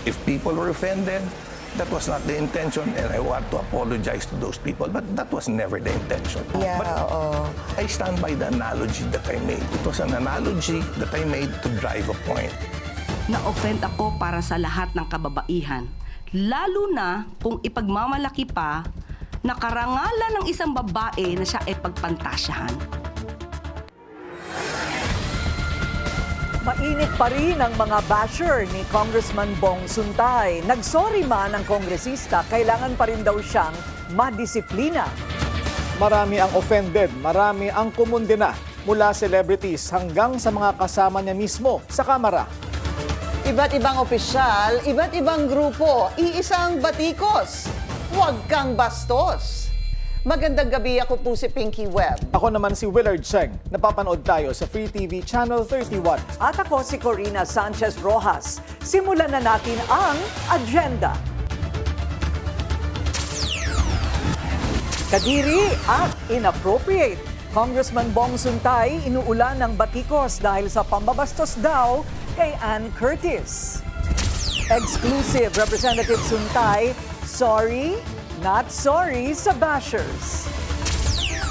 If people were offended, that was not the intention, and I want to apologize to those people, but that was never the intention. Yeah, But oo. I stand by the analogy that I made. It was an analogy that I made to drive a point. Na-offend ako para sa lahat ng kababaihan. Lalo na kung ipagmamalaki pa na karangalan ng isang babae na siya ay pagpantasyahan. Mainit pa rin ang mga basher ni Congressman Bong Suntay. Nagsorry man ang kongresista, kailangan pa rin daw siyang madisiplina. Marami ang offended, marami ang kumundena mula celebrities hanggang sa mga kasama niya mismo sa Kamara. Iba't ibang opisyal, iba't ibang grupo, iisang batikos. Huwag kang bastos. Magandang gabi, ako po si Pinky Webb. Ako naman si Willard Cheng. Napapanood tayo sa Free TV Channel 31. At ako si Corina Sanchez Rojas. Simulan na natin ang agenda. Kadiri at inappropriate. Congressman Bong Suntay inuulan ng batikos dahil sa pambabastos daw kay Ann Curtis. Exclusive Representative Suntay, sorry, not sorry sa bashers.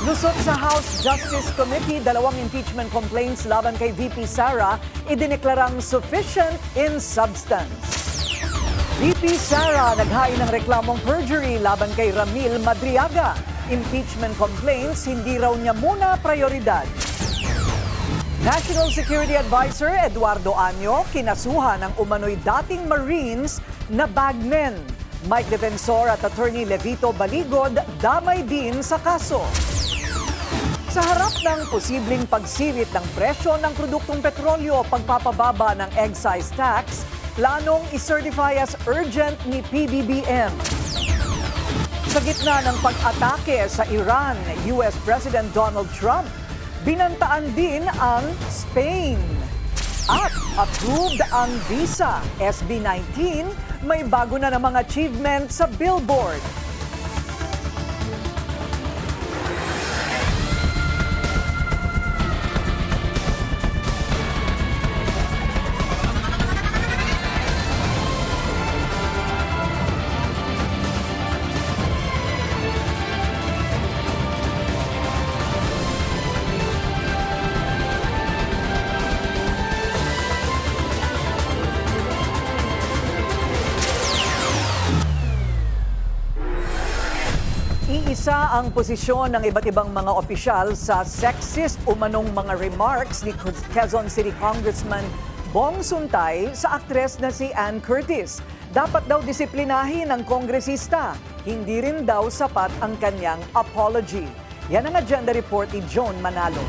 Lusot sa House Justice Committee, 2 impeachment complaints laban kay VP Sara, idineklarang sufficient in substance. VP Sara naghain ng reklamong perjury laban kay Ramil Madriaga. Impeachment complaints, hindi raw niya muna prioridad. National Security Advisor Eduardo Año kinasuhan ng umano'y dating Marines na bagmen. Mike Defensor at Attorney Levito Baligod damay din sa kaso. Sa harap ng posibleng pagsirit ng presyo ng produktong petrolyo, pagpapababa ng excise tax, planong i-certify as urgent ni PBBM. Sa gitna ng pag-atake sa Iran, US President Donald Trump, binantaan din ang Spain. At approved ang visa, SB19, may bago na namang achievement sa Billboard. Iisa ang posisyon ng iba't ibang mga opisyal sa sexist umanong mga remarks ni Quezon City Congressman Bong Suntay sa aktres na si Ann Curtis. Dapat daw disiplinahin ng kongresista. Hindi rin daw sapat ang kanyang apology. Yan ang agenda report ni Joan Manalo.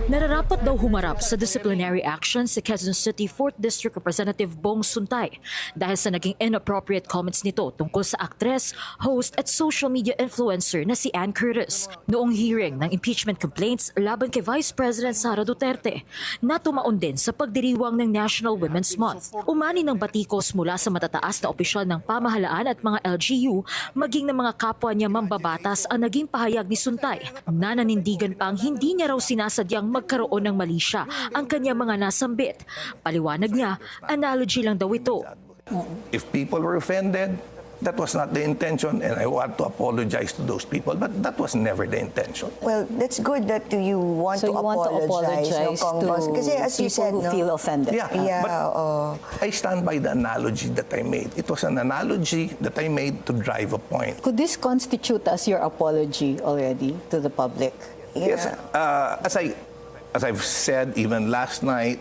Nararapat daw humarap sa disciplinary action si Quezon City 4th District Representative Bong Suntay dahil sa naging inappropriate comments nito tungkol sa aktres, host at social media influencer na si Ann Curtis. Noong hearing ng impeachment complaints laban kay Vice President Sara Duterte na tumaon din sa pagdiriwang ng National Women's Month. Umani ng batikos mula sa matataas na opisyal ng pamahalaan at mga LGU maging ng mga kapwa niya mambabatas ang naging pahayag ni Suntay na nanindigan pang hindi niya raw sinasadyang magkaroon ng mali siya ang kanyang mga nasambit. Paliwanag niya, analogy lang daw ito. If people were offended, that was not the intention, and I want to apologize to those people, but that was never the intention. Well, that's good that you want So to you want to apologize. apologize to Kasi as you people said, who feel offended. Yeah, Yeah, but oo. I stand by the analogy that I made. It was an analogy that I made to drive a point. Could this constitute as your apology already to the public? Yes, as I've said even last night,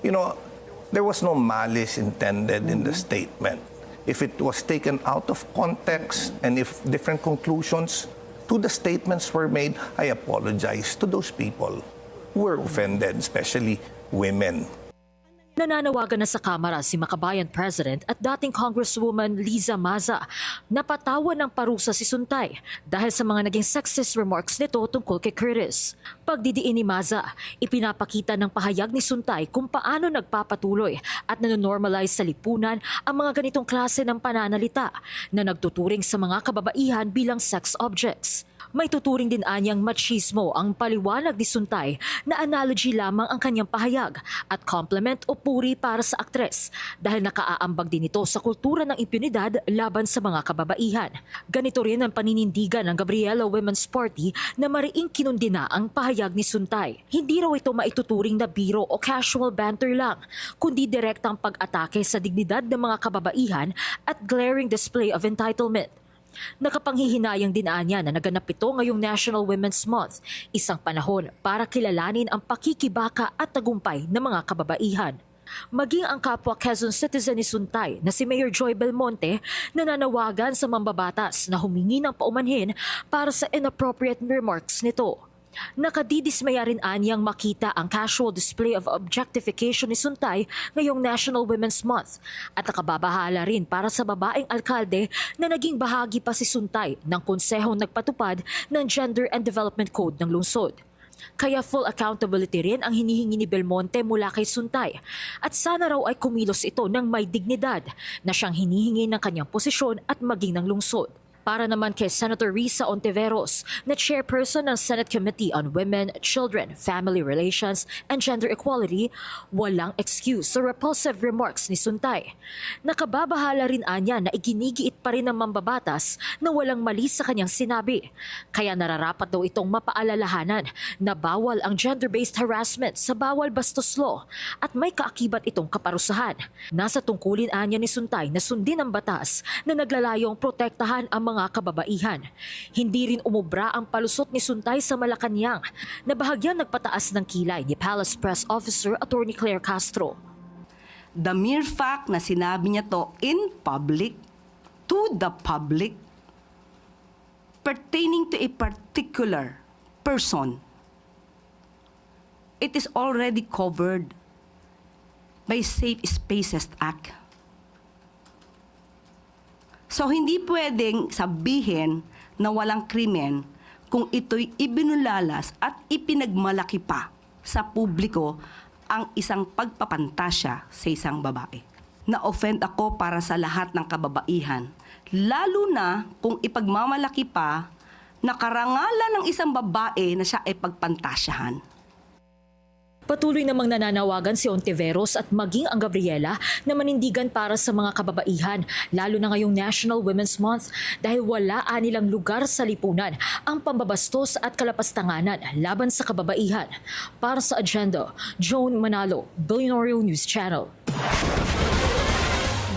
you know, there was no malice intended in the statement. If it was taken out of context and if different conclusions to the statements were made, I apologize to those people who were offended, especially women. Nananawagan na sa Kamara si Makabayan President at dating Congresswoman Liza Maza na patawan ng parusa si Suntay dahil sa mga naging sexist remarks nito tungkol kay Curtis. Pagdidiin ni Maza, ipinapakita ng pahayag ni Suntay kung paano nagpapatuloy at nanonormalize sa lipunan ang mga ganitong klase ng pananalita na nagtuturing sa mga kababaihan bilang sex objects. May tuturing din anyang machismo ang paliwanag ni Suntay na analogy lamang ang kanyang pahayag at compliment o puri para sa aktres dahil nakaaambag din ito sa kultura ng impunidad laban sa mga kababaihan. Ganito rin ang paninindigan ng Gabriela Women's Party na mariing kinundina ang pahayag ni Suntay. Hindi raw ito maituturing na biro o casual banter lang, kundi direktang pag-atake sa dignidad ng mga kababaihan at glaring display of entitlement. Nakapanghihinayang din anya na naganap ito ngayong National Women's Month, isang panahon para kilalanin ang pakikibaka at tagumpay ng mga kababaihan. Maging ang kapwa Quezon citizen ni Suntay na si Mayor Joy Belmonte nananawagan sa mambabatas na humingi ng paumanhin para sa inappropriate remarks nito. Nakadidismaya rin anyang makita ang casual display of objectification ni Suntay ngayong National Women's Month at nakababahala rin para sa babaeng alkalde na naging bahagi pa si Suntay ng konsehong nagpatupad ng Gender and Development Code ng lungsod. Kaya full accountability rin ang hinihingi ni Belmonte mula kay Suntay at sana raw ay kumilos ito ng may dignidad na siyang hinihingi ng kanyang posisyon at maging ng lungsod. Para naman kay Senator Risa Ontiveros na chairperson ng Senate Committee on Women, Children, Family Relations, and Gender Equality, walang excuse sa repulsive remarks ni Suntay. Nakababahala rin anya na iginigiit pa rin ng mambabatas na walang mali sa kanyang sinabi. Kaya nararapat daw itong mapaalalahanan na bawal ang gender-based harassment sa bawal bastos law at may kaakibat itong kaparusahan. Nasa tungkulin anya ni Suntay na sundin ang batas na naglalayong protektahan ang mga kababaihan. Hindi rin umubra ang palusot ni Suntay sa Malacanang na bahagyang nagpataas ng kilay ni Palace Press Officer Attorney Claire Castro. The mere fact na sinabi niya to in public, to the public, pertaining to a particular person, it is already covered by Safe Spaces Act. So, hindi pwedeng sabihin na walang krimen kung ito'y ibinulalas at ipinagmalaki pa sa publiko ang isang pagpapantasya sa isang babae. Na-offend ako para sa lahat ng kababaihan, lalo na kung ipagmamalaki pa na karangalan ng isang babae na siya ay pagpantasyahan. Patuloy namang nananawagan si Ontiveros at maging ang Gabriela na manindigan para sa mga kababaihan, lalo na ngayong National Women's Month dahil wala anilang lugar sa lipunan ang pambabastos at kalapastanganan laban sa kababaihan. Para sa Agenda, Joan Manalo, Billionaire News Channel.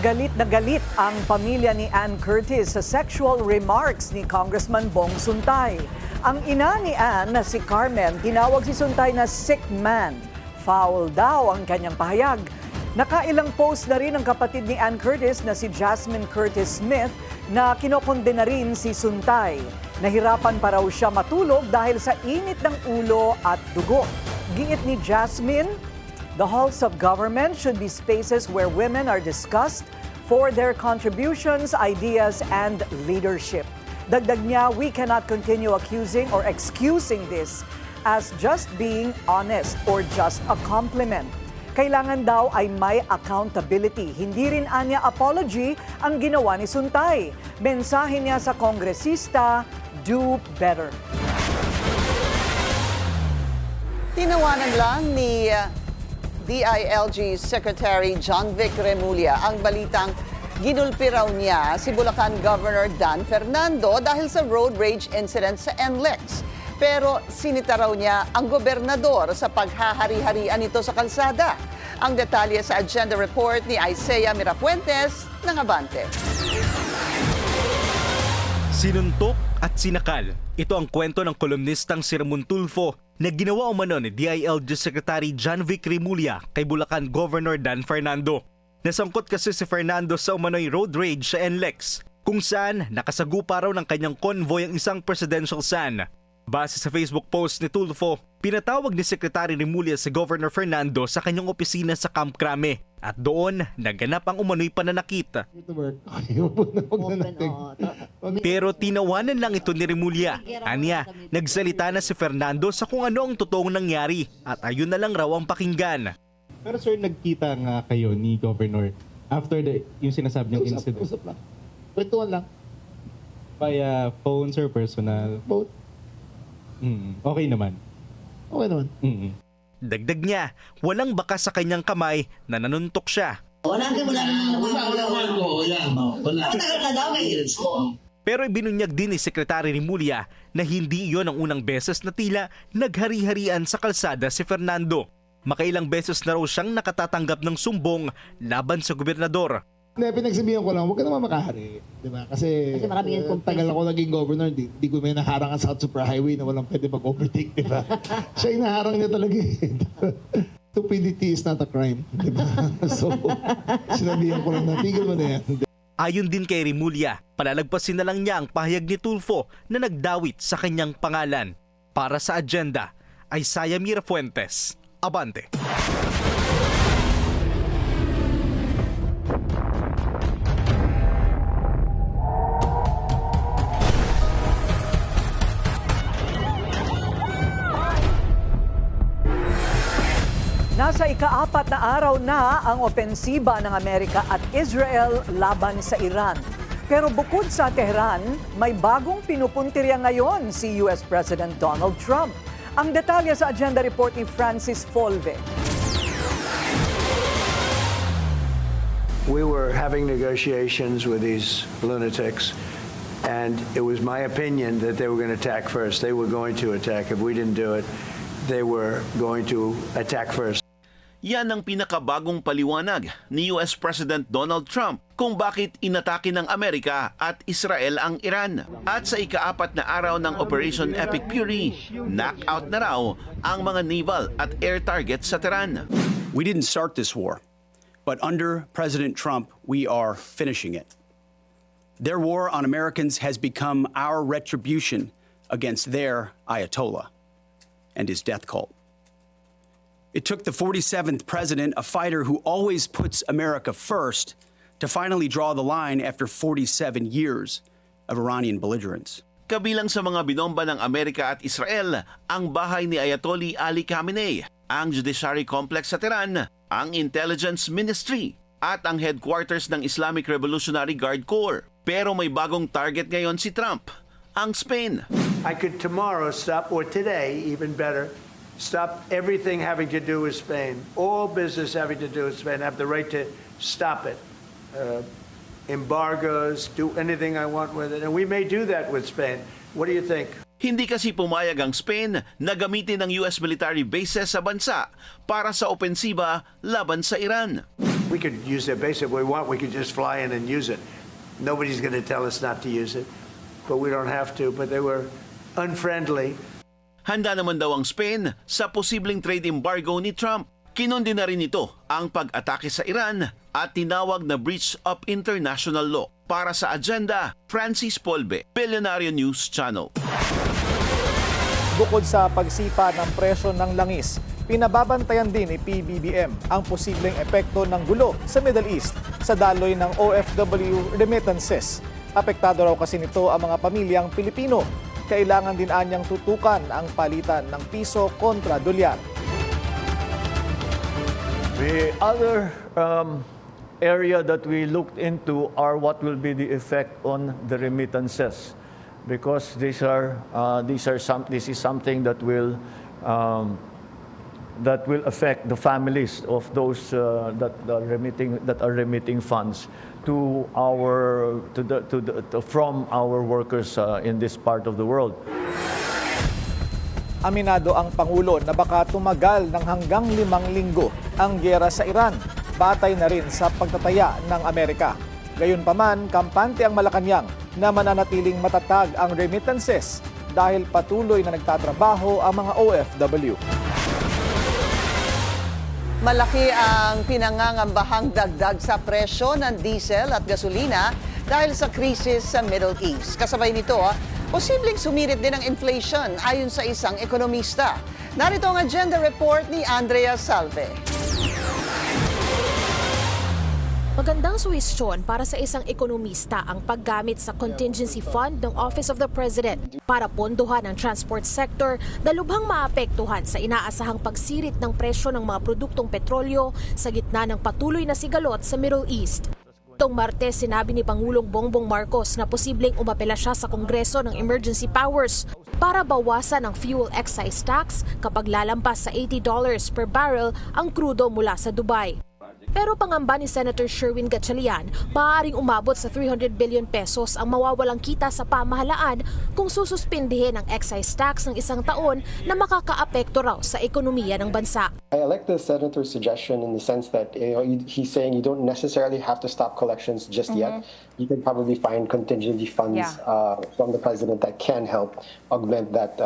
Galit na galit ang pamilya ni Ann Curtis sa sexual remarks ni Congressman Bong Suntay. Ang ina ni Ann na si Carmen tinawag si Suntay na sick man. Foul daw ang kanyang pahayag. Nakailang post na rin ang kapatid ni Ann Curtis na si Jasmine Curtis Smith na kinokondena rin si Suntay. Nahirapan pa raw siya matulog dahil sa init ng ulo at dugo. Giit ni Jasmine, the halls of government should be spaces where women are discussed for their contributions, ideas, and leadership. Dagdag niya, we cannot continue accusing or excusing this as just being honest or just a compliment. Kailangan daw ay may accountability. Hindi rin anya apology ang ginawa ni Suntay. Mensahe niya sa kongresista, do better. Tinawanan lang ni DILG Secretary John Vic Remulla ang balitang ginulpi raw niya si Bulacan Governor Dan Fernando dahil sa road rage incident sa NLEX. Pero sinita raw niya ang gobernador sa paghahari-harian nito sa kalsada. Ang detalye sa agenda report ni Isaiah Mirafuentes ng Abante. Sinuntok at sinakal. Ito ang kwento ng kolumnistang si Ramon Tulfo na ginawa umano ni DILG Secretary John Vic Remulla kay Bulacan Governor Dan Fernando. Nasangkot kasi si Fernando sa umano'y road rage sa NLEX kung saan nakasagupa raw ng kanyang convoy ang isang presidential van. Base sa Facebook post ni Tulfo, pinatawag ni Secretary Remulla si Governor Fernando sa kanyang opisina sa Camp Crame at doon naganap ang umano'y pananakit. Pero tinawanan lang ito ni Remulla. Anya, nagsalita na si Fernando sa kung ano ang totoong nangyari at ayun na lang raw ang pakinggan. Pero sir, nagkita nga kayo ni Governor after yung sinasabi niyong incident? Usap lang. Kwentuhan lang. Via phones or personal? Both. Okay naman. Okay naman. Dagdag niya, walang bakas sa kanyang kamay na nanuntok siya. Pero ibinunyag din ni Secretary Remulla na hindi iyon ang unang beses na tila naghari-harian sa kalsada si Fernando. Makailang beses na raw siyang nakatatanggap ng sumbong laban sa gobernador. Hindi, pinagsabihan ko lang, huwag ka naman makahari. Diba? Kasi tagal ako naging governor, di ko may naharangan sa superhighway na walang pwede mag-overtake, diba? Siya inaharang niya talaga. Stupidity is not a crime, diba? So, sinabihan ko lang na, tigil mo na yan. Ayon din kay Remulla, palalagpasin na lang niya ang pahayag ni Tulfo na nagdawit sa kanyang pangalan. Para sa agenda, Isaiah Mirafuentes, Abante. Nasa ika-4 na araw na ang opensiba ng Amerika at Israel laban sa Iran. Pero bukod sa Tehran, may bagong pinupuntirya ngayon si US President Donald Trump. Ang detalye sa agenda report ni Francis Folve. We were having negotiations with these lunatics, and it was my opinion that they were going to attack first. They were going to attack. If we didn't do it, they were going to attack first. Yan ang pinakabagong paliwanag ni US President Donald Trump kung bakit inatake ng Amerika at Israel ang Iran. At sa ika-4 na araw ng Operation Epic Fury, knockout na raw ang mga naval at air targets sa Tehran. We didn't start this war, but under President Trump, we are finishing it. Their war on Americans has become our retribution against their Ayatollah and his death cult. It took the 47th president, a fighter who always puts America first, to finally draw the line after 47 years of Iranian belligerence. Kabilang sa mga binomba ng Amerika at Israel, ang bahay ni Ayatollah Ali Khamenei, ang Judiciary Complex sa Tehran, ang Intelligence Ministry, at ang headquarters ng Islamic Revolutionary Guard Corps. Pero may bagong target ngayon si Trump, ang Spain. I could tomorrow stop, or today, even better, stop everything having to do with Spain. All business having to do with Spain. I have the right to stop it. Embargoes, do anything I want with it. And we may do that with Spain. What do you think? Hindi kasi pumayag ang Spain na gamitin ang US military bases sa bansa para sa opensiba laban sa Iran. We could use their base if we want. We could just fly in and use it. Nobody's going to tell us not to use it. But we don't have to. But they were unfriendly. Handa naman daw ang Spain sa posibleng trade embargo ni Trump. Kinundi na rin ito ang pag-atake sa Iran at tinawag na breach of international law. Para sa agenda, Francis Polbe, Billionaire News Channel. Bukod sa pagsipa ng presyo ng langis, pinababantayan din ni PBBM ang posibleng epekto ng gulo sa Middle East sa daloy ng OFW remittances. Apektado raw kasi nito ang mga pamilyang Pilipino. Kailangan din anyang tutukan ang palitan ng piso kontra dolyar. The other area that we looked into are what will be the effect on the remittances, because this is something that will affect the families of those that are remitting funds from our workers in this part of the world. Aminado ang Pangulo na baka tumagal ng hanggang 5 linggo ang giyera sa Iran, batay na rin sa pagtataya ng Amerika. Gayunpaman, kampante ang Malacanang na mananatiling matatag ang remittances dahil patuloy na nagtatrabaho ang mga OFW. Malaki ang pinangangambahang dagdag sa presyo ng diesel at gasolina dahil sa krisis sa Middle East. Kasabay nito, posibleng sumirit din ang inflation ayon sa isang ekonomista. Narito ang agenda report ni Andrea Salve. Magandang suhestyon para sa isang ekonomista ang paggamit sa contingency fund ng Office of the President para pondohan ang transport sector na lubhang maapektuhan sa inaasahang pagsirit ng presyo ng mga produktong petrolyo sa gitna ng patuloy na sigalot sa Middle East. Itong Martes, sinabi ni Pangulong Bongbong Marcos na posibleng umapela siya sa Kongreso ng emergency powers para bawasan ang fuel excise tax kapag lalampas sa $80 per barrel ang krudo mula sa Dubai. Pero pangamba ni Senator Sherwin Gatchalian, maaaring umabot sa 300 billion pesos ang mawawalang kita sa pamahalaan kung sususpindihin ang excise tax ng isang taon na makakaapekto raw sa ekonomiya ng bansa. I like the senator's suggestion in the sense that he's saying you don't necessarily have to stop collections just yet. You can probably find contingency funds from the president that can help augment that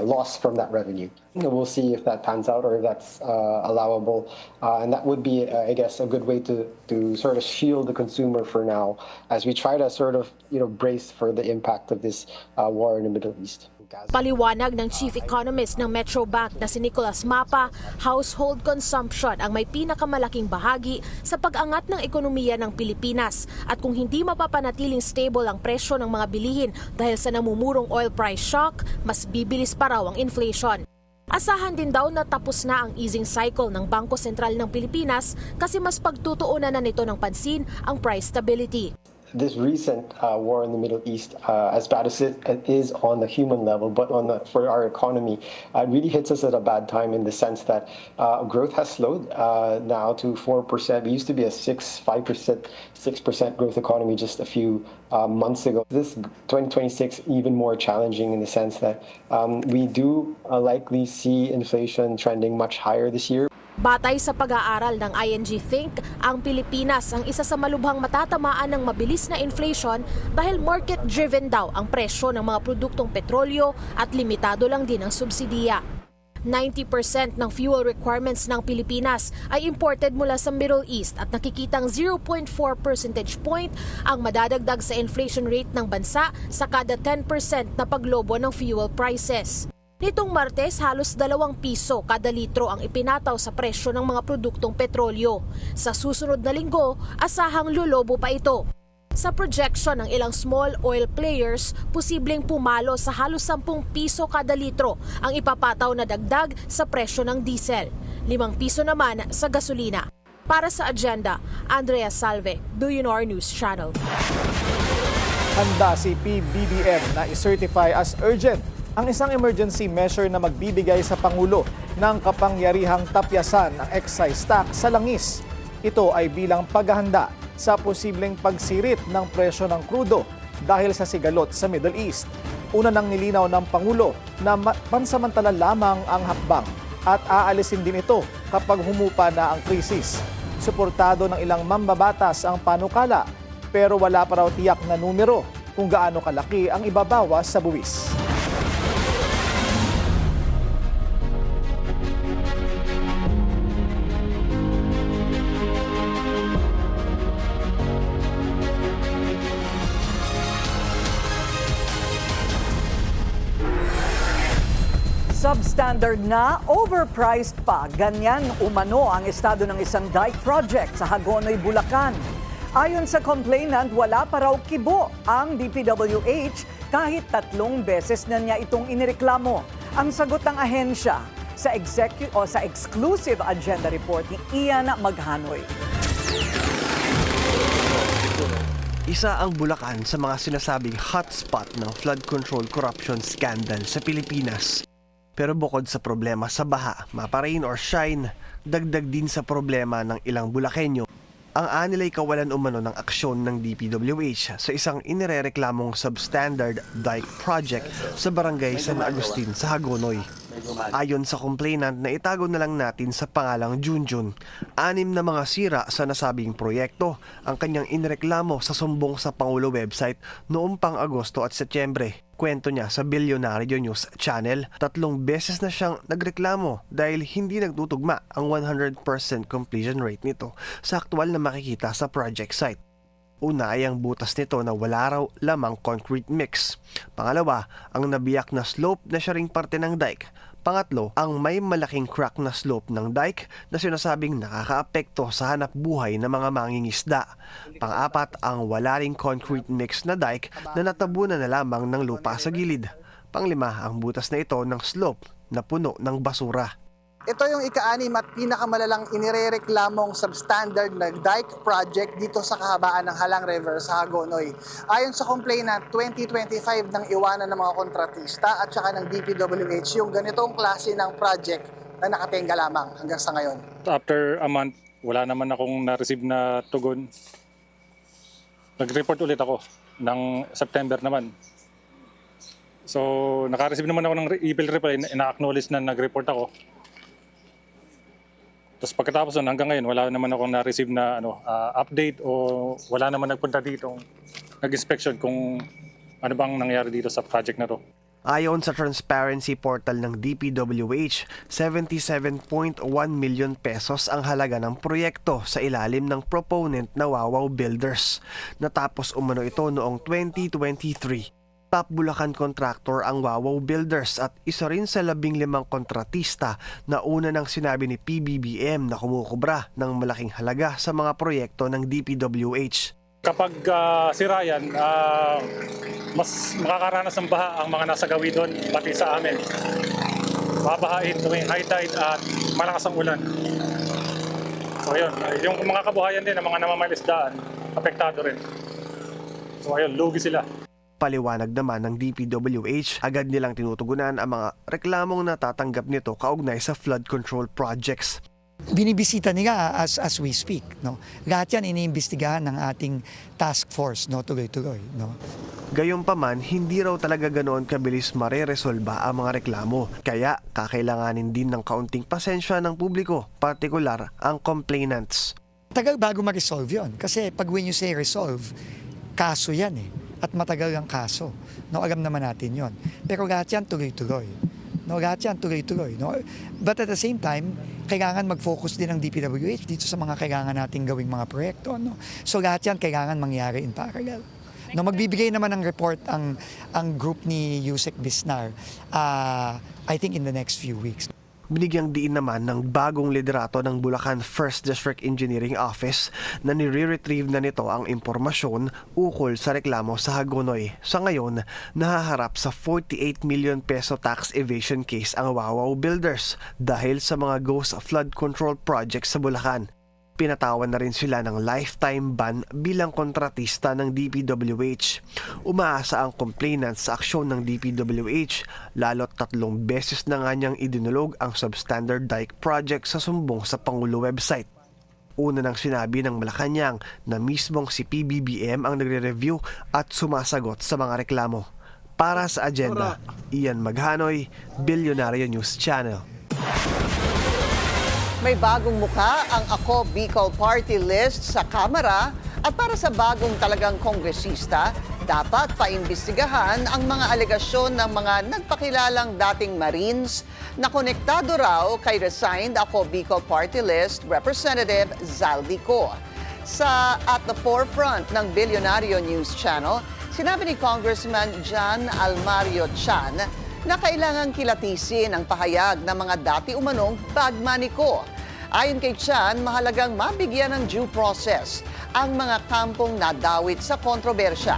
loss from that revenue. We'll see if that pans out or if that's allowable, and that would be, I guess, a good way to sort of shield the consumer for now as we try to sort of brace for the impact of this war in the Middle East. Paliwanag ng Chief Economist ng Metro Bank na si Nicolas Mapa, household consumption ang may pinakamalaking bahagi sa pag-angat ng ekonomiya ng Pilipinas at kung hindi mapapanatiling stable ang presyo ng mga bilihin dahil sa namumurong oil price shock, mas bibilis pa raw ang inflation. Asahan din daw na tapos na ang easing cycle ng Bangko Sentral ng Pilipinas kasi mas pagtutuunan na nito ng pansin ang price stability. This recent war in the Middle East, as bad as it is on the human level, but for our economy, it really hits us at a bad time in the sense that growth has slowed now to 4%. We used to be a 6% growth economy just a few months ago. This 2026 even more challenging in the sense that we do likely see inflation trending much higher this year. Batay sa pag-aaral ng ING Think, ang Pilipinas ang isa sa malubhang matatamaan ng mabilis na inflation dahil market-driven daw ang presyo ng mga produktong petrolyo at limitado lang din ang subsidiya. 90% ng fuel requirements ng Pilipinas ay imported mula sa Middle East at nakikitang 0.4 percentage point ang madadagdag sa inflation rate ng bansa sa kada 10% na paglobo ng fuel prices. Nitong Martes, halos 2 piso kada litro ang ipinataw sa presyo ng mga produktong petrolyo. Sa susunod na linggo, asahang lulobo pa ito. Sa projection ng ilang small oil players, posibleng pumalo sa halos 10 piso kada litro ang ipapataw na dagdag sa presyo ng diesel. 5 piso naman sa gasolina. Para sa agenda, Andrea Salve, Billionaire News Channel. Handa si PBBM na i-certify as urgent ang isang emergency measure na magbibigay sa Pangulo ng kapangyarihang tapyasan ng excise tax sa langis. Ito ay bilang paghahanda sa posibleng pagsirit ng presyo ng krudo dahil sa sigalot sa Middle East. Una nang nilinaw ng Pangulo na pansamantala lamang ang hakbang at aalisin din ito kapag humupa na ang krisis. Suportado ng ilang mambabatas ang panukala pero wala pa raw tiyak na numero kung gaano kalaki ang ibabawas sa buwis. Substandard na, overpriced pa. Ganyan umano ang estado ng isang dike project sa Hagonoy, Bulacan. Ayon sa complainant, wala pa raw kibo ang DPWH kahit 3 beses na niya itong inireklamo. Ang sagot ng ahensya sa exclusive agenda report ni Ian Maghanoy. Isa ang Bulacan sa mga sinasabing hotspot ng flood control corruption scandal sa Pilipinas. Pero bukod sa problema sa baha, mapa-rain or shine, dagdag din sa problema ng ilang Bulakenyo. Ang anilay kawalan umano ng aksyon ng DPWH sa isang inirereklamong substandard dike project sa barangay San Agustin sa Hagonoy. Ayon sa complainant na itago na lang natin sa pangalang Junjun, 6 na mga sira sa nasabing proyekto ang kanyang inireklamo sa sumbong sa Pangulo website noong pang Agosto at Setyembre. Kwento niya sa Billionaire News Channel, 3 beses na siyang nagreklamo dahil hindi nagtutugma ang 100% completion rate nito sa aktual na makikita sa project site. Una ay ang butas nito na wala raw lamang concrete mix. Pangalawa, ang nabiyak na slope na siya ring parte ng dike. Pangatlo, ang may malaking crack na slope ng dike na sinasabing nakakaapekto sa hanap buhay ng mga mangingisda. Pang-apat, ang wala ring concrete mix na dike na natabunan na lamang ng lupa sa gilid. Panglima, ang butas na ito ng slope na puno ng basura. Ito yung ika-anim at pinakamalalang inirereklamong substandard na dike project dito sa kahabaan ng Halang River sa Hagonoy. Ayon sa complainant, 2025 nang iwanan ng mga kontratista at saka ng DPWH yung ganitong klase ng project na nakatenga lamang hanggang sa ngayon. After a month, wala naman akong na-receive na tugon. Nag-report ulit ako ng September naman. So, naka-receive naman ako ng email reply, na-acknowledge na nag-report ako. Tapos pagkatapos nun, hanggang ngayon, wala naman akong na-receive na update o wala naman nagpunta dito nag-inspection kung ano bang nangyari dito sa project na to. Ayon sa transparency portal ng DPWH, 77.1 million pesos ang halaga ng proyekto sa ilalim ng proponent na Wawaw Builders. Natapos umano ito noong 2023. Top Bulacan contractor ang Wawaw Builders at isa rin sa 15 kontratista na una nang sinabi ni PBBM na kumukubra ng malaking halaga sa mga proyekto ng DPWH. Kapag sira yan, mas makakaranas ng baha ang mga nasa gawin doon, pati sa amin. Babahain tuwing high tide at malakas ang ulan. So ayun, yung mga kabuhayan din ng mga namamalisdaan, apektado rin. So ayun, lugi sila. Paliwanag naman ng DPWH, agad nilang tinutugunan ang mga reklamong natatanggap nito kaugnay sa flood control projects. Binibisita nila as we speak, no. Lahat yan iniimbestigahan ng ating task force, no, tuloy-tuloy, no. Gayunpaman, hindi raw talaga ganoon kabilis mareresolba ang mga reklamo. Kaya kakailanganin din ng kaunting pasensya ng publiko, partikular ang complainants. Tagal bago ma-resolve yun. Kasi pag when you say resolve, kaso yan eh. At matagal ang kaso. No, alam naman natin yon. Pero lahat yan tuloy-tuloy. No, lahat yan tuloy-tuloy. No? But at the same time, kailangan mag-focus din ng DPWH dito sa mga kailangan nating gawing mga proyekto. No? So lahat yan kailangan mangyari in parallel. No, magbibigay naman ng report ang group ni Yusek Bisnar, I think in the next few weeks. Binigyang diin naman ng bagong liderato ng Bulacan 1st District Engineering Office na nire-retrieve na nito ang impormasyon ukol sa reklamo sa Hagonoy. Sa ngayon, nahaharap sa 48 million peso tax evasion case ang Wawaw Builders dahil sa mga ghost flood control projects sa Bulacan. Pinatawan na rin sila ng lifetime ban bilang kontratista ng DPWH. Umaasa ang complainant sa aksyon ng DPWH, lalo't 3 beses na nga niyang idinulog ang substandard dike project sa sumbong sa Pangulo website. Una nang sinabi ng Malacanang na mismong si PBBM ang nagre-review at sumasagot sa mga reklamo. Para sa agenda, Ian Maghanoy, Bilyonaryo News Channel. May bagong mukha ang Ako Bicol Party List sa Kamara at para sa bagong talagang kongresista, dapat paimbestigahan ang mga alegasyon ng mga nagpakilalang dating Marines na konektado raw kay resigned Ako Bicol Party List Representative Zaldi Co. Sa At the Forefront ng Bilyonaryo News Channel, sinabi ni Congressman John Almario Chan na kailangang kilatisin ang pahayag ng mga dati umanong bagmani ko. Ayon kay Chan, mahalagang mabigyan ng due process ang mga kampong nadawit sa kontrobersya.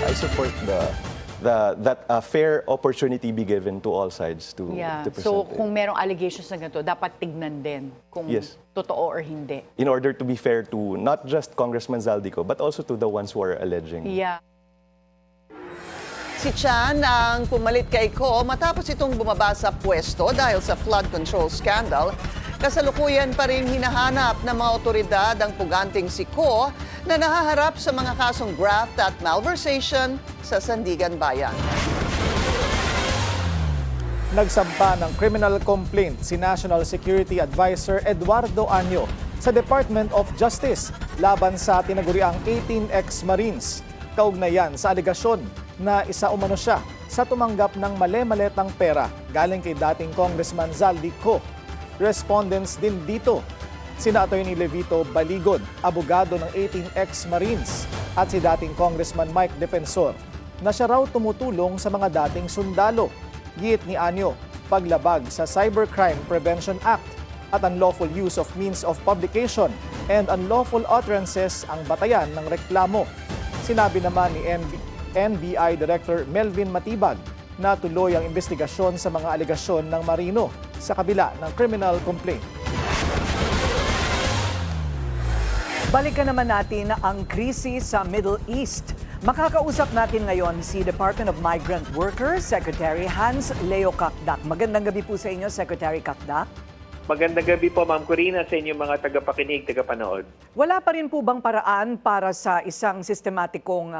I support that a fair opportunity be given to all sides to present So it. kung merong allegations na ganito, dapat tignan din kung totoo or hindi. In order to be fair to not just Congressman Zaldico, but also to the ones who are alleging. Si Chan ang pumalit kay Ko matapos itong bumaba sa pwesto dahil sa flood control scandal. Kasalukuyan pa rin hinahanap ng mga otoridad ang puganting si Ko na nahaharap sa mga kasong graft at malversation sa Sandigan Bayan. Nagsampa ng criminal complaint si National Security Advisor Eduardo Anyo sa Department of Justice laban sa tinaguriang 18 ex-Marines. Kaugnayan sa alegasyon na isa umano siya sa tumanggap ng mali-maletang pera galing kay dating Congressman Zaldi Co. Respondents din dito, sina Atty. Levito Baligod, abogado ng 18 ex-Marines, at si dating Congressman Mike Defensor, na siya raw tumutulong sa mga dating sundalo. Giit ni Anyo, paglabag sa Cybercrime Prevention Act at unlawful use of means of publication and unlawful utterances ang batayan ng reklamo. Sinabi naman ni NBI Director Melvin Matibag Natuloy ang investigasyon sa mga alegasyon ng Marino sa kabila ng criminal complaint. Balikan naman natin ang krisis sa Middle East. Makakausap natin ngayon si Department of Migrant Workers Secretary Hans Leo Kakdak. Magandang gabi po sa inyo, Secretary Kakdak. Magandang gabi po, Ma'am Corina, sa inyong mga tagapakinig, tagapanood. Wala pa rin po bang paraan para sa isang sistematikong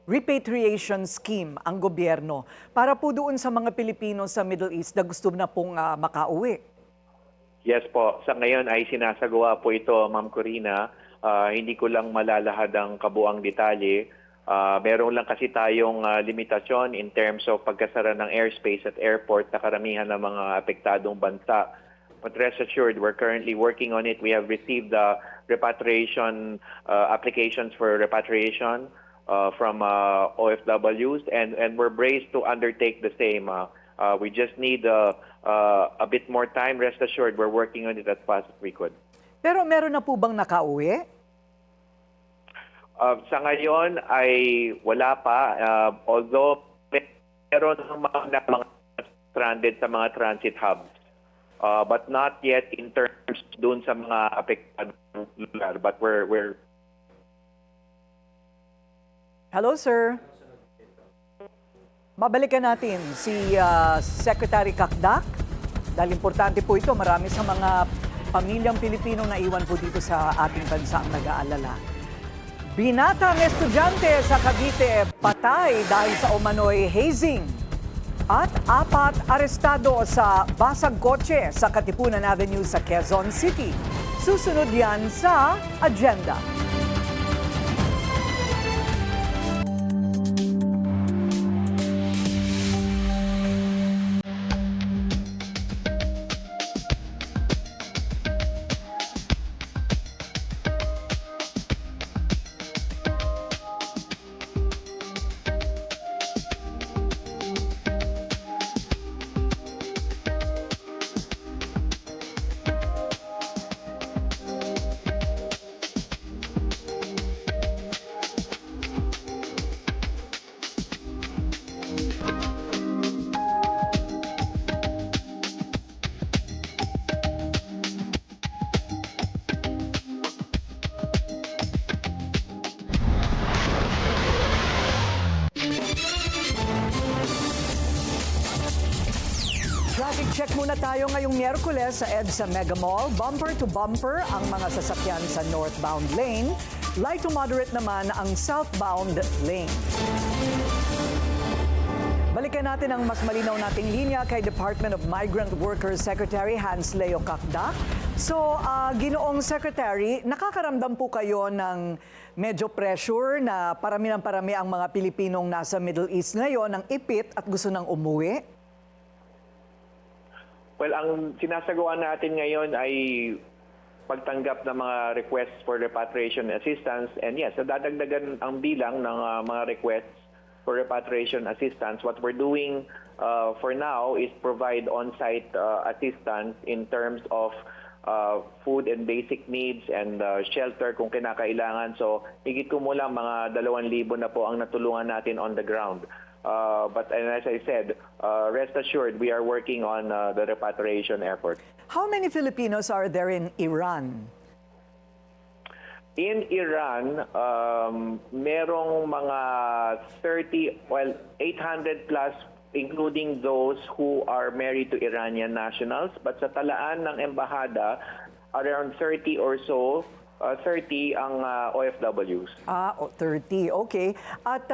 repatriation scheme ang gobyerno para po doon sa mga Pilipino sa Middle East na gusto na pong makauwi? Yes po, sa ngayon ay sinasagawa po ito, Ma'am Corina. Hindi ko lang malalahad ang kabuang detalye. Meron lang kasi tayong limitasyon in terms of pagkasara ng airspace at airport na karamihan ng mga apektadong bansa. But rest assured, we're currently working on it. We have received the repatriation applications for repatriation from OFWs, and we're braced to undertake the same. We just need a bit more time. Rest assured, we're working on it as fast as we could. Pero meron na po bang nakauwi? Sa ngayon ay wala pa. Although meron ng mga stranded sa mga transit hubs. But not yet in terms dun sa mga apektadong lugar. But we're... Hello, sir. Babalikan natin si Secretary Kakdak. Dahil importante po ito, marami sa mga pamilyang Pilipinong naiwan po dito sa ating bansa ang nag-aalala. Binatang estudyante sa Cavite patay dahil sa umano'y hazing. At 4 arestado sa basag kotse sa Katipunan Avenue sa Quezon City. Susunod yan sa agenda. Traffic check muna tayo ngayong Miyerkules sa EDSA Mega Mall. Bumper to bumper ang mga sasakyan sa northbound lane. Light to moderate naman ang southbound lane. Balikan natin ang mas malinaw nating linya kay Department of Migrant Workers Secretary Hans Leo Kakdak. So, Ginoong Secretary, nakakaramdam po kayo ng medyo pressure na parami ng parami ang mga Pilipinong nasa Middle East ngayon ng ipit at gusto nang umuwi? Well, ang sinasagawa natin ngayon ay pagtanggap ng mga requests for repatriation assistance. And yes, dadagdagan ang bilang ng mga requests for repatriation assistance. What we're doing for now is provide on-site assistance in terms of food and basic needs and shelter kung kinakailangan. So, higit kumulang mga 2,000 na po ang natulungan natin on the ground. But as I said, rest assured, we are working on the repatriation effort. How many Filipinos are there in Iran? In Iran, merong mga 800 plus, including those who are married to Iranian nationals. But sa talaan ng embahada, around 30 or so, 30 ang OFWs. 30. Okay. At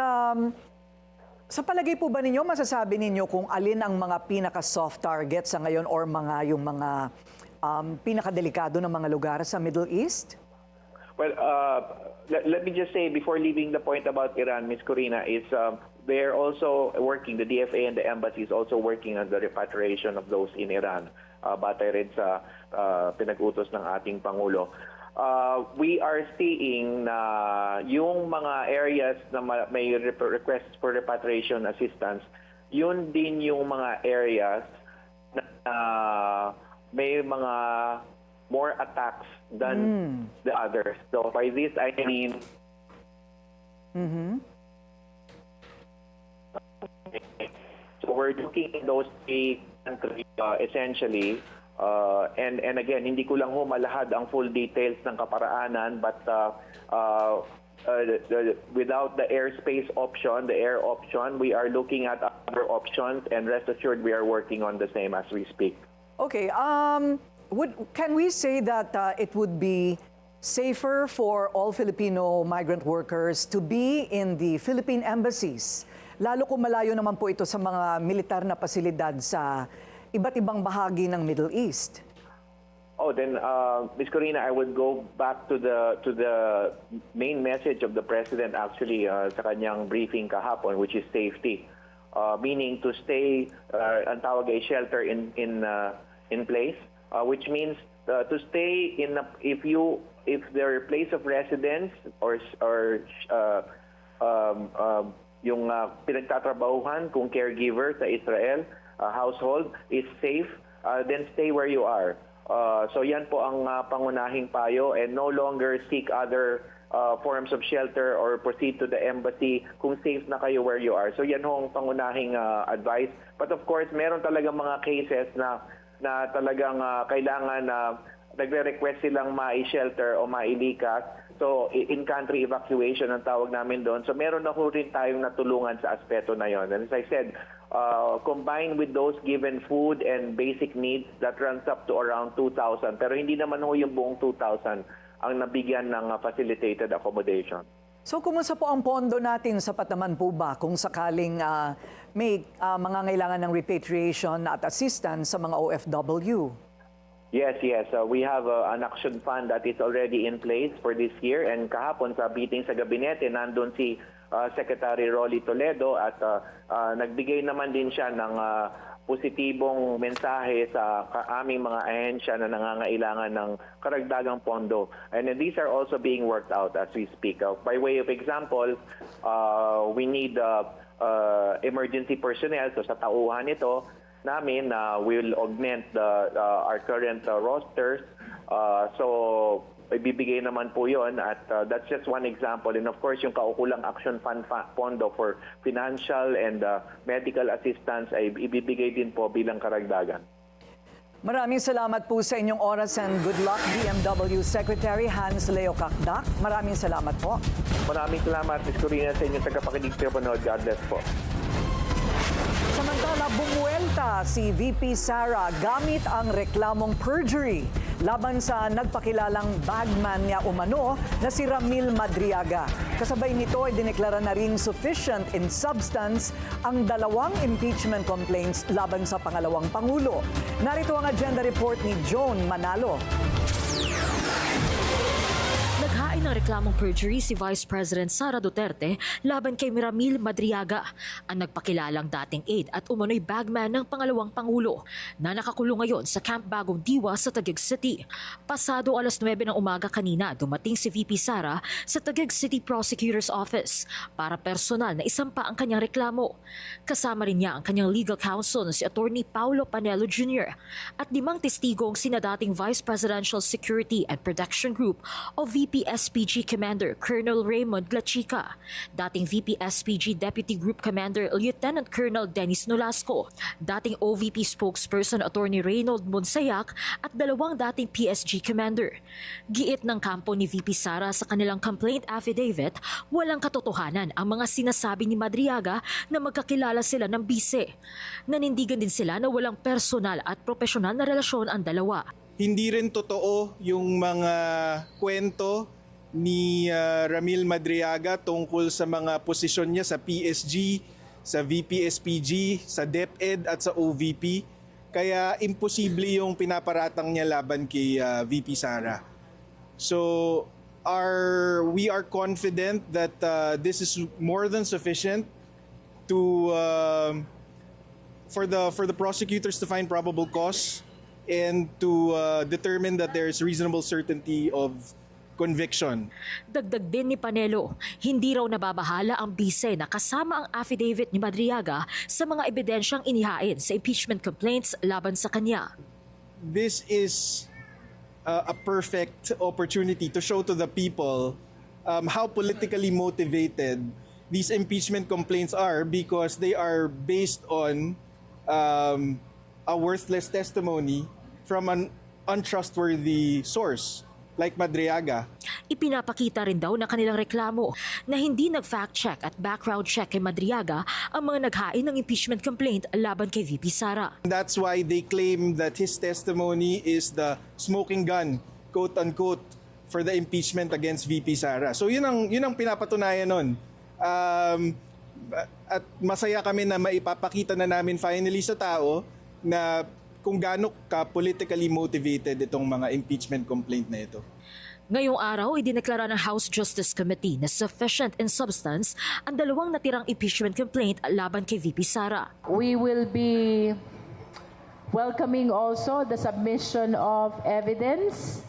sa palagay po ba ninyo, masasabi ninyo kung alin ang mga pinaka-soft targets sa ngayon or yung mga pinaka-delikado ng mga lugar sa Middle East? Well, let me just say before leaving the point about Iran, Ms. Corina, is they're also working, the DFA and the embassy is also working on the repatriation of those in Iran. Batay rin sa pinag-utos ng ating Pangulo. We are seeing na yung mga areas na may requests for repatriation assistance, yun din yung mga areas na may mga more attacks than the others. So by this I mean So we're looking at those three countries essentially. And again, hindi ko lang malahad ang full details ng kaparaanan, but without the airspace option, the air option, we are looking at other options, and rest assured we are working on the same as we speak. Okay, can we say that it would be safer for all Filipino migrant workers to be in the Philippine embassies? Lalo kung malayo naman po ito sa mga militar na pasilidad sa iba't ibang bahagi ng Middle East. Oh, then, Ms. Corina, I would go back to the main message of the President actually sa kanyang briefing kahapon, which is safety. Meaning to stay, ang tawag ay shelter in place, which means to stay if their place of residence or yung pinagtatrabahuhan kung caregiver sa Israel household is safe, then stay where you are. So yan po ang pangunahing payo, and no longer seek other forms of shelter or proceed to the embassy kung safe na kayo where you are. So yan ho ang pangunahing advice. But of course, meron talagang mga cases na talagang kailangan nagre-request silang mai-shelter o mailikas. So, in-country evacuation ang tawag namin doon. So, meron na ho rin tayong natulungan sa aspeto na yon. And as I said, combined with those given food and basic needs, that runs up to around 2,000. Pero hindi naman ho yung buong 2,000 ang nabigyan ng facilitated accommodation. So, kumusta po ang pondo natin? Sapat naman po ba kung sakaling may mga ngailangan ng repatriation at assistance sa mga OFW? Yes. We have an action fund that is already in place for this year, and kahapon sa meeting sa gabinete, nandun si Secretary Rolly Toledo at nagbigay naman din siya ng positibong mensahe sa aming mga ahensya na nangangailangan ng karagdagang pondo. And these are also being worked out as we speak. By way of example, we need emergency personnel. So sa tauhan ito namin, will augment our current rosters. So ibibigay naman po yon, at that's just one example. And of course, yung kaukulang action fund pondo for financial and medical assistance ay ibibigay din po bilang karagdagan. Maraming salamat po sa inyong oras, and good luck, DMW Secretary Hans Leo Kakdak. Maraming salamat po. Maraming salamat, Ms. Corina, sa inyong tagapakinig sa panood. God bless po. Samantala, bumuelta si VP Sara gamit ang reklamong perjury laban sa nagpakilalang bagman niya umano na si Ramil Madriaga. Kasabay nito ay dineklara na ring sufficient in substance ang 2 impeachment complaints laban sa pangalawang Pangulo. Narito ang agenda report ni Joan Manalo. Naghain ng reklamong perjury si Vice President Sara Duterte laban kay Ramil Madriaga, ang nagpakilalang dating aide at umano'y bagman ng pangalawang Pangulo na nakakulong ngayon sa Camp Bagong Diwa sa Taguig City. Pasado alas 9 ng umaga kanina, dumating si VP Sara sa Taguig City Prosecutor's Office para personal na isampa ang kanyang reklamo. Kasama rin niya ang kanyang legal counsel na si Attorney Paulo Panelo Jr. at 5 testigong sina dating Vice Presidential Security and Protection Group o VP-SPG Commander Colonel Raymond Glachica, dating VP-SPG Deputy Group Commander Lieutenant Colonel Dennis Nolasco, dating OVP Spokesperson Attorney Reynold Monsayak at 2 dating PSG Commander. Giit ng kampo ni VP Sara sa kanilang complaint affidavit, walang katotohanan ang mga sinasabi ni Madriaga na magkakilala sila ng bise. Nanindigan din sila na walang personal at profesional na relasyon ang dalawa. Hindi rin totoo yung mga kwento ni Ramil Madriaga tungkol sa mga posisyon niya sa PSG, sa VP-SPG, sa DepEd at sa OVP. Kaya imposible yung pinaparatang niya laban kay VP Sara. So we are confident that this is more than sufficient to for the prosecutors to find probable cause and to determine that there is reasonable certainty of conviction. Dagdag din ni Panelo, hindi raw nababahala ang bise na kasama ang affidavit ni Madriaga sa mga ebidensyang inihain sa impeachment complaints laban sa kanya. This is a perfect opportunity to show to the people how politically motivated these impeachment complaints are, because they are based on a worthless testimony from an untrustworthy source like Madriaga. Ipinapakita rin daw na kanilang reklamo na hindi nag-fact check at background check kay Madriaga ang mga naghain ng impeachment complaint laban kay VP Sara. That's why they claim that his testimony is the smoking gun, quote-unquote, for the impeachment against VP Sara. So yun ang pinapatunayan nun. At masaya kami na maipapakita na namin finally sa tao na kung gaano ka politically motivated itong mga impeachment complaint na ito. Ngayong araw, idineklara ng House Justice Committee na sufficient in substance ang dalawang natirang impeachment complaint laban kay VP Sara. We will be welcoming also the submission of evidence.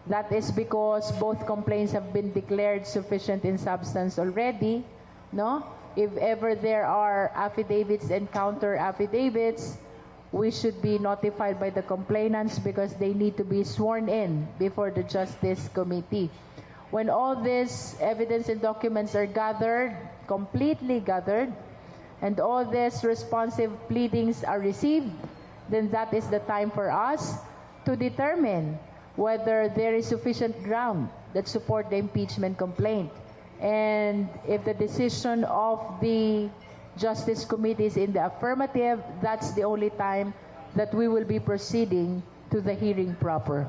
That is because both complaints have been declared sufficient in substance already. No? If ever there are affidavits and counter affidavits, we should be notified by the complainants because they need to be sworn in before the Justice Committee. When all this evidence and documents are gathered, completely gathered, and all these responsive pleadings are received, then that is the time for us to determine whether there is sufficient ground that support the impeachment complaint. And if the decision of the Justice Committee is in the affirmative, that's the only time that we will be proceeding to the hearing proper.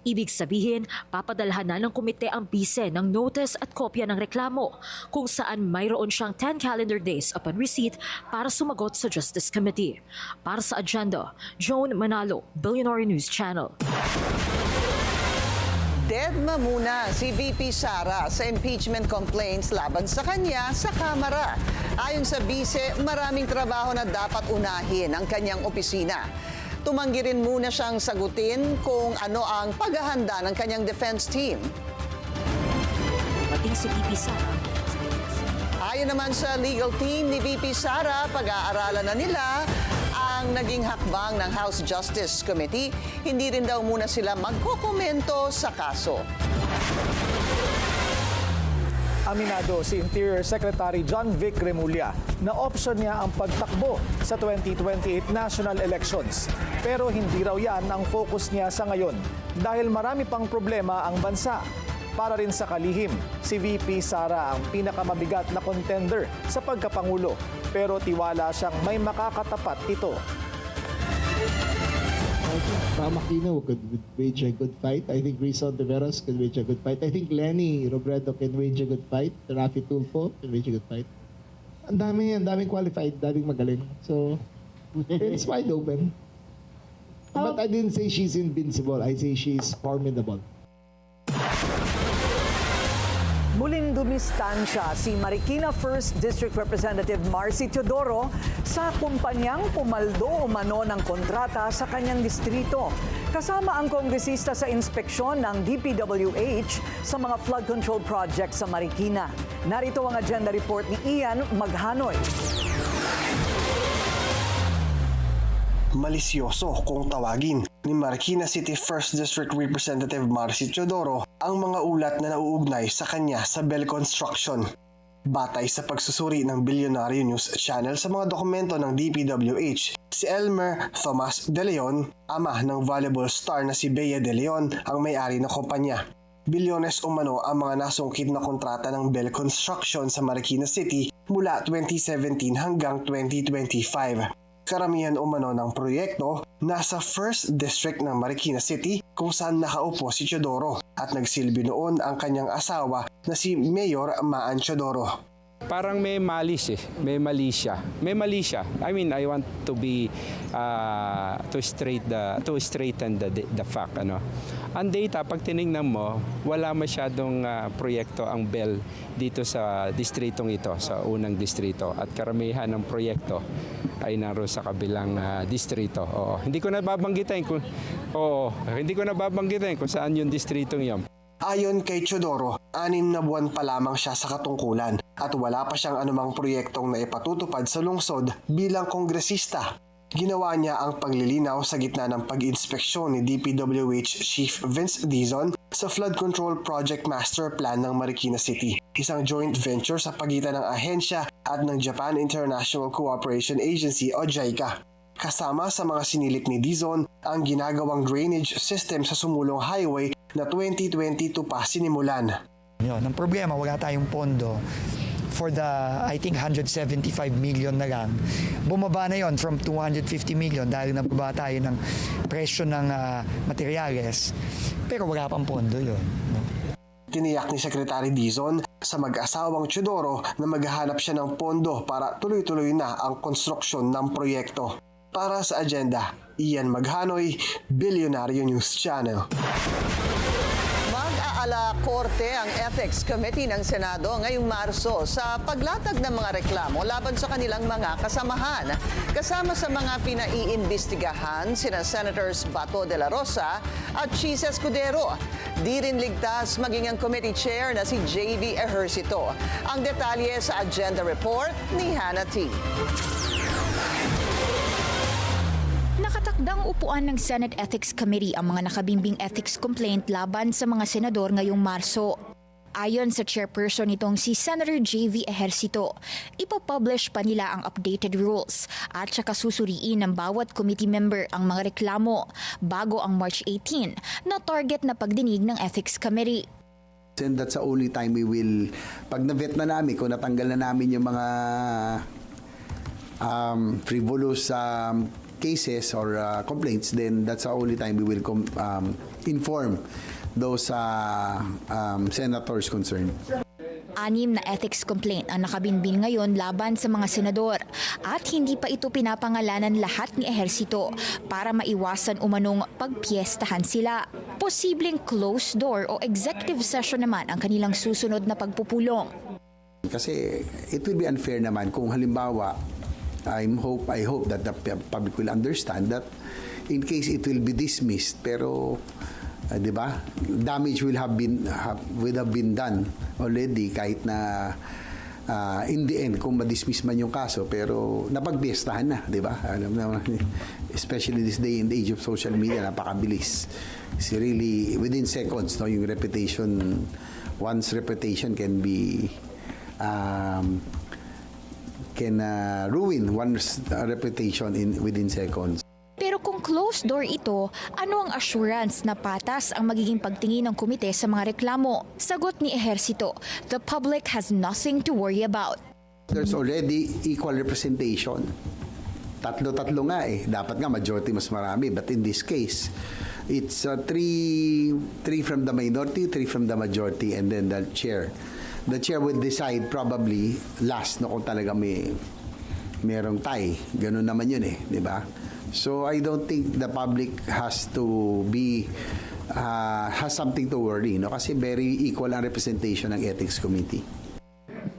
Ibig sabihin, papadalhan na ng komite ang bise ng notice at kopya ng reklamo kung saan mayroon siyang 10 calendar days upon receipt para sumagot sa Justice Committee. Para sa Agenda, Joan Manalo, Billionaire News Channel. Deadma muna si VP Sara sa impeachment complaints laban sa kanya sa Kamara. Ayon sa bise, maraming trabaho na dapat unahin ang kanyang opisina. Tumanggi rin muna siyang sagutin kung ano ang paghahanda ng kanyang defense team. Mating si VP Sara. Ayon naman sa legal team ni VP Sara, pag-aaralan na nila ang naging hakbang ng House Justice Committee. Hindi rin daw muna sila magkokomento sa kaso. Aminado si Interior Secretary John Vic Remulla na option niya ang pagtakbo sa 2028 national elections. Pero hindi raw yan ang focus niya sa ngayon dahil marami pang problema ang bansa. Para rin sa kalihim, si VP Sara ang pinakamabigat na contender sa pagkapangulo. Pero tiwala siyang may makakatapat ito. I think Pam Aquino could wage a good fight. I think Rizal Tiveros could wage a good fight. I think Lenny Robredo can wage a good fight. Rafi Tulfo can wage a good fight. Ang daming qualified, daming magaling. So, it's wide open. But I didn't say she's invincible. I say she's formidable. Muling dumistansya si Marikina 1st District Representative Marcy Teodoro sa kumpanyang pumaldo umano ng kontrata sa kanyang distrito. Kasama ang kongresista sa inspeksyon ng DPWH sa mga flood control project sa Marikina. Narito ang agenda report ni Ian Maghanoy. Malisyoso kung tawagin ni Marikina City 1st District Representative Marcy Teodoro ang mga ulat na nauugnay sa kanya sa Bell Construction. Batay sa pagsusuri ng Billionaire News Channel sa mga dokumento ng DPWH, si Elmer Thomas De Leon, ama ng volleyball star na si Bea De Leon, ang may-ari ng kumpanya. Bilyones umano ang mga nasungkit na kontrata ng Bell Construction sa Marikina City mula 2017 hanggang 2025. Karamihan umano ng proyekto nasa 1st District ng Marikina City kung saan nakaupo si Teodoro at nagsilbi noon ang kanyang asawa na si Mayor Maan Teodoro. Parang may malis may mali siya. I mean, I want to be to straighten the fact Ang data pag tiningnan mo, wala masyadong proyekto ang Bell dito sa distritong ito, sa unang distrito at karamihan ng proyekto ay naroon sa kabilang distrito. Hindi ko na babanggitin kung saan yung distritong 'yon. Ayon kay Teodoro, 6 na buwan pa lamang siya sa katungkulan at wala pa siyang anumang proyektong naipatutupad sa lungsod bilang kongresista. Ginawa niya ang paglilinaw sa gitna ng pag-inspeksyon ni DPWH Chief Vince Dizon sa Flood Control Project Master Plan ng Marikina City, isang joint venture sa pagitan ng ahensya at ng Japan International Cooperation Agency o JICA. Kasama sa mga sinilip ni Dizon ang ginagawang drainage system sa Sumulong Highway na 2022 pa sinimulan. Yun, ang problema, wala tayong pondo for the, I think, 175 million na lang. Bumaba na yon from 250 million dahil nababa tayo ng presyo ng materyales. Pero wala pang pondo yon. No? Tiniyak ni Secretary Dizon sa mag-asawang Teodoro na maghahanap siya ng pondo para tuloy-tuloy na ang konstruksyon ng proyekto. Para sa agenda, Ian Maghanoy, Billionario News Channel. Mag-aala korte ang Ethics Committee ng Senado ngayong Marso sa paglatag ng mga reklamo laban sa kanilang mga kasamahan. Kasama sa mga pinaiimbestigahan sina Senators Bato de la Rosa at Chis Escudero. Di rin ligtas maging ang committee chair na si JV Ejercito. Ang detalye sa agenda report ni Hannah T. Nakatakdang upuan ng Senate Ethics Committee ang mga nakabimbing ethics complaint laban sa mga senador ngayong Marso. Ayon sa chairperson nitong si Senator JV Ejercito, ipopublish pa nila ang updated rules at saka susuriin ng bawat committee member ang mga reklamo bago ang March 18 na target na pagdinig ng Ethics Committee. And that's the only time we will, pag na-vet na namin, kung natanggal na namin yung mga frivolous cases or complaints, then that's the only time we will inform those senators concerned. 6 na ethics complaint ang nakabinbin ngayon laban sa mga senador at hindi pa ito pinapangalanan lahat ni Ejercito para maiwasan umanong pagpiestahan sila. Posibleng closed door o executive session naman ang kanilang susunod na pagpupulong. Kasi it will be unfair naman kung halimbawa I hope that the public will understand that in case it will be dismissed, pero 'di ba? Damage will have been done already kahit na in the end kung ma-dismiss man yung kaso, pero napagpiestahan na, 'di ba? Alam naman, especially this day and age of social media, napakabilis. It's really within seconds, no, yung reputation, one's reputation can be ruin one's reputation within seconds. Pero kung closed door ito, ano ang assurance na patas ang magiging pagtingin ng komite sa mga reklamo? Sagot ni Ejercito, the public has nothing to worry about. There's already equal representation. Tatlo-tatlo nga eh. Dapat nga majority mas marami. But in this case, it's three from the minority, 3 from the majority, and then the chair. The chair will decide probably last, no, kung talaga merong tie. Ganun naman yun eh, di ba? So I don't think the public has to be has something to worry, no, kasi very equal ang representation ng Ethics Committee.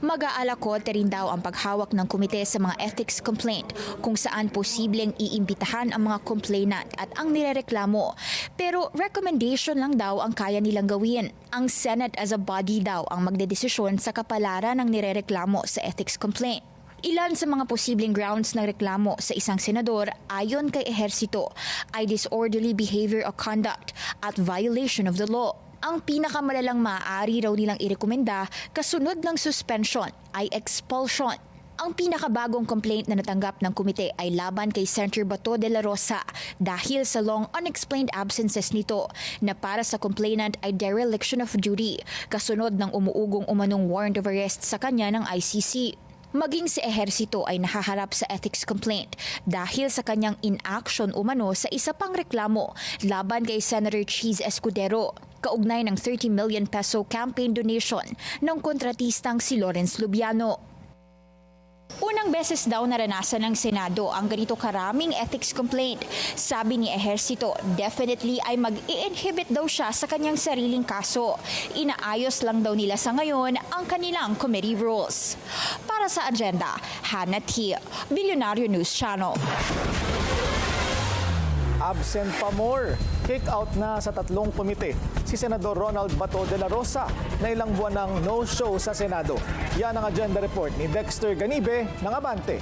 Mag-aalakote rin daw ang paghawak ng komite sa mga ethics complaint kung saan posibleng iimbitahan ang mga complainant at ang nirereklamo. Pero recommendation lang daw ang kaya nilang gawin. Ang Senate as a body daw ang magdedesisyon sa kapalaran ng nirereklamo sa ethics complaint. Ilan sa mga posibleng grounds ng reklamo sa isang senador ayon kay Ejercito ay disorderly behavior or conduct at violation of the law. Ang pinakamalalang maaari raw nilang irekomenda kasunod ng suspension ay expulsion. Ang pinakabagong complaint na natanggap ng komite ay laban kay Senator Bato de la Rosa dahil sa long unexplained absences nito na para sa complainant ay dereliction of duty kasunod ng umuugong umanong warrant of arrest sa kanya ng ICC. Maging si Ejercito ay nahaharap sa ethics complaint dahil sa kanyang inaction umano sa isa pang reklamo laban kay Senator Chis Escudero, kaugnay ng 30 million peso campaign donation ng kontratistang si Lawrence Lubiano. Unang beses daw naranasan ng Senado ang ganito karaming ethics complaint. Sabi ni Ejercito, definitely ay mag-i-inhibit daw siya sa kanyang sariling kaso. Inaayos lang daw nila sa ngayon ang kanilang committee rules. Para sa agenda, Hannah T. Billionario News Channel. Absent pa more. Kick out na sa 3 komite si Senador Ronald Bato de la Rosa na ilang buwan ng no-show sa Senado. Yan ang agenda report ni Dexter Ganibe ng Abante.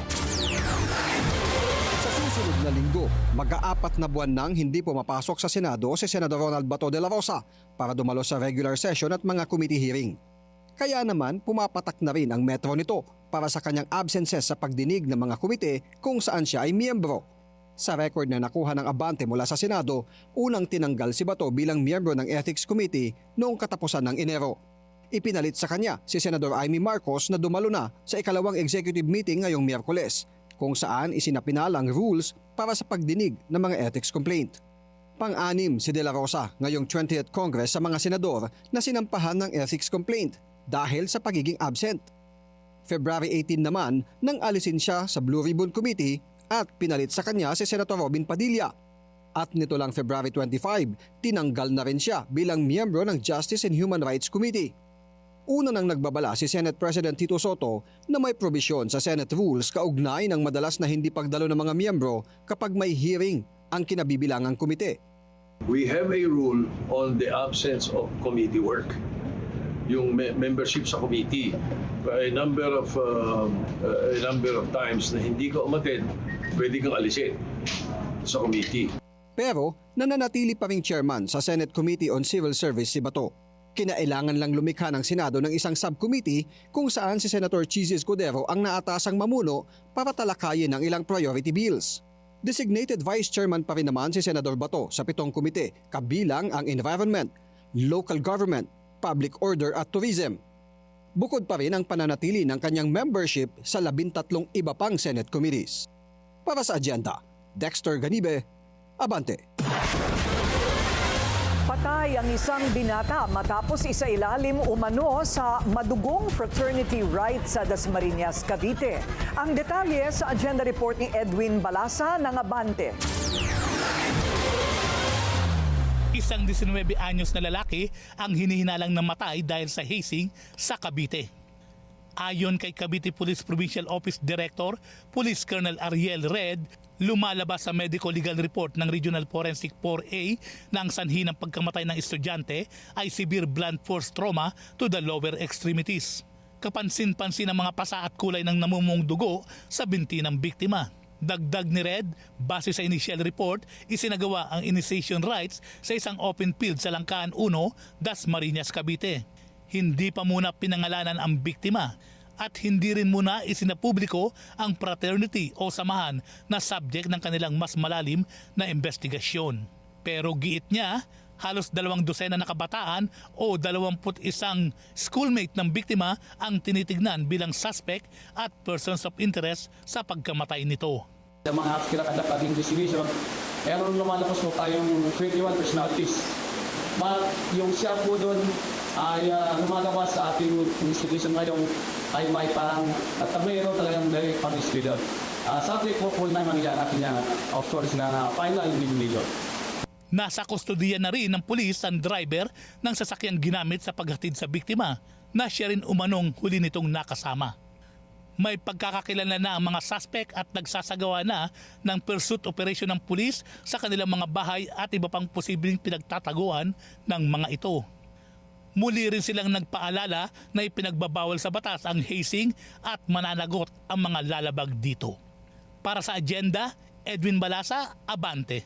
Sa susunod na linggo, mag-aapat na buwan nang hindi pumapasok sa Senado si Senador Ronald Bato de la Rosa para dumalo sa regular session at mga committee hearing. Kaya naman pumapatak na rin ang metro nito para sa kanyang absences sa pagdinig ng mga komite kung saan siya ay miyembro. Sa record na nakuha ng Abante mula sa Senado, unang tinanggal si Bato bilang miyembro ng Ethics Committee noong katapusan ng Enero. Ipinalit sa kanya si Senador Amy Marcos na dumalo na sa ikalawang executive meeting ngayong Miyerkules, kung saan isinapinalang rules para sa pagdinig ng mga ethics complaint. Pang-anim si De La Rosa ngayong 20th Congress sa mga senador na sinampahan ng ethics complaint dahil sa pagiging absent. February 18 naman nang alisin siya sa Blue Ribbon Committee at pinalit sa kanya si Senator Robin Padilla. At nito lang February 25, tinanggal na rin siya bilang miyembro ng Justice and Human Rights Committee. Una nang nagbabala si Senate President Tito Soto na may probisyon sa Senate rules kaugnay ng madalas na hindi pagdalo ng mga miyembro kapag may hearing ang kinabibilangang komite. We have a rule on the absence of committee work. Yung membership sa committee, a number of times na hindi ka umattend, pwede kang alisin sa committee. Pero nananatili pa ring chairman sa Senate Committee on Civil Service si Bato. Kinailangan lang lumikha ng Senado ng isang subcommittee kung saan si Senator Chizzy Escudero ang naatasang mamuno para talakayin ang ilang priority bills. Designated Vice Chairman pa rin naman si Senador Bato sa 7 komite, kabilang ang Environment, Local Government, Public Order at Tourism. Bukod pa rin ang pananatili ng kanyang membership sa 13 iba pang Senate committees. Para sa agenda, Dexter Ganibe, Abante. Patay ang isang binata matapos isailalim umano sa madugong fraternity riot sa Dasmariñas, Cavite. Ang detalye sa agenda report ni Edwin Balasa ng Abante. Isang 19 anyos na lalaki ang hinihinalang namatay dahil sa hazing sa Cavite. Ayon kay Cavite Police Provincial Office Director, Police Colonel Ariel Red, lumalabas sa medical legal report ng Regional Forensic 4A na ang sanhi ng pagkamatay ng estudyante ay severe blunt force trauma to the lower extremities. Kapansin-pansin ang mga pasa at kulay ng namumong dugo sa binti ng biktima. Dagdag ni Red, base sa initial report, isinagawa ang initiation rites sa isang open field sa Langkaan 1, Dasmariñas, Cavite. Hindi pa muna pinangalanan ang biktima at hindi rin muna isinapubliko ang fraternity o samahan na subject ng kanilang mas malalim na investigasyon. Pero giit niya, halos 2 dosena na kabataan o 21 schoolmate ng biktima ang tinitignan bilang suspect at persons of interest sa pagkamatay nito. Sa mga kinakadapat investigation, meron lumalabas po tayong 21 personalities. But yung siya po doon ay lumalabas sa ating investigation ngayon ay may parang at mayroon talagang very published leader. Subject po naman yan natin yan, of course, na final individual. Nasa kustodiya na rin ng pulis ang driver ng sasakyang ginamit sa paghatid sa biktima na siya rin umanong huli nitong nakasama. May pagkakakilala na ang mga suspect at nagsasagawa na ng pursuit operation ng pulis sa kanilang mga bahay at iba pang posibleng pinagtataguan ng mga ito. Muli rin silang nagpaalala na ipinagbabawal sa batas ang hazing at mananagot ang mga lalabag dito. Para sa agenda, Edwin Balasa, Abante.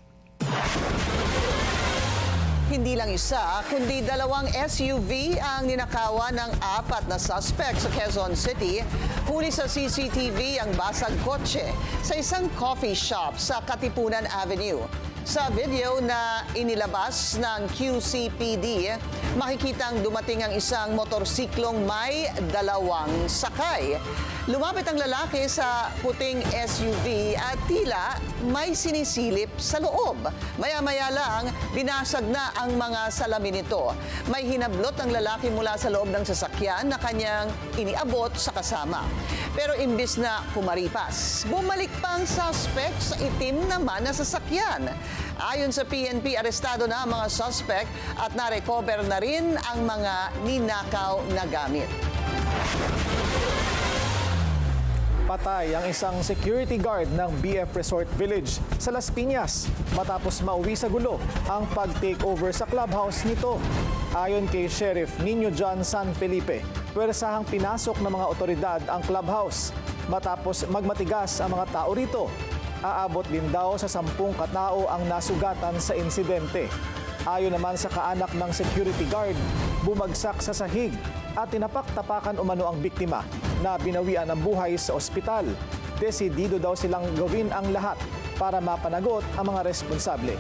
Hindi lang isa, kundi 2 SUV ang ninakawan ng 4 na suspect sa Quezon City. Huli sa CCTV ang basag kotse sa isang coffee shop sa Katipunan Avenue. Sa video na inilabas ng QCPD, makikitang dumating ang isang motorsiklong may 2 sakay. Lumapit ang lalaki sa puting SUV at tila may sinisilip sa loob. Maya-maya lang, binasag na ang mga salamin nito. May hinablot ang lalaki mula sa loob ng sasakyan na kanyang iniabot sa kasama. Pero imbis na kumaripas, bumalik pa ang suspect sa itim naman na sasakyan. Ayon sa PNP, arestado na ang mga suspect at na-recover na rin ang mga ninakaw na gamit. Patay ang isang security guard ng BF Resort Village sa Las Piñas matapos mauwi sa gulo ang pag-takeover sa clubhouse nito. Ayon kay Sheriff Nino John San Felipe, pwersahang pinasok ng mga otoridad ang clubhouse. Matapos magmatigas ang mga tao rito, aabot din daw sa 10 katao ang nasugatan sa insidente. Ayon naman sa kaanak ng security guard, bumagsak sa sahig at tinapak-tapakan umano ang biktima na binawian ng buhay sa ospital. Desidido daw silang gawin ang lahat para mapanagot ang mga responsable.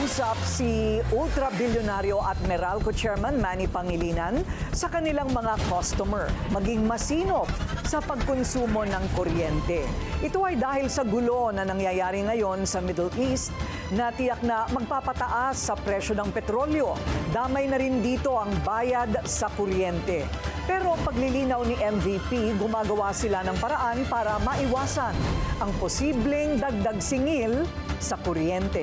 Usap si ultra-bilyonaryo at Meralco Chairman Manny Pangilinan sa kanilang mga customer maging masinop sa pagkonsumo ng kuryente. Ito ay dahil sa gulo na nangyayari ngayon sa Middle East na tiyak na magpapataas sa presyo ng petrolyo. Damay na rin dito ang bayad sa kuryente. Pero paglilinaw ni MVP, gumagawa sila ng paraan para maiwasan ang posibleng dagdag singil sa kuryente.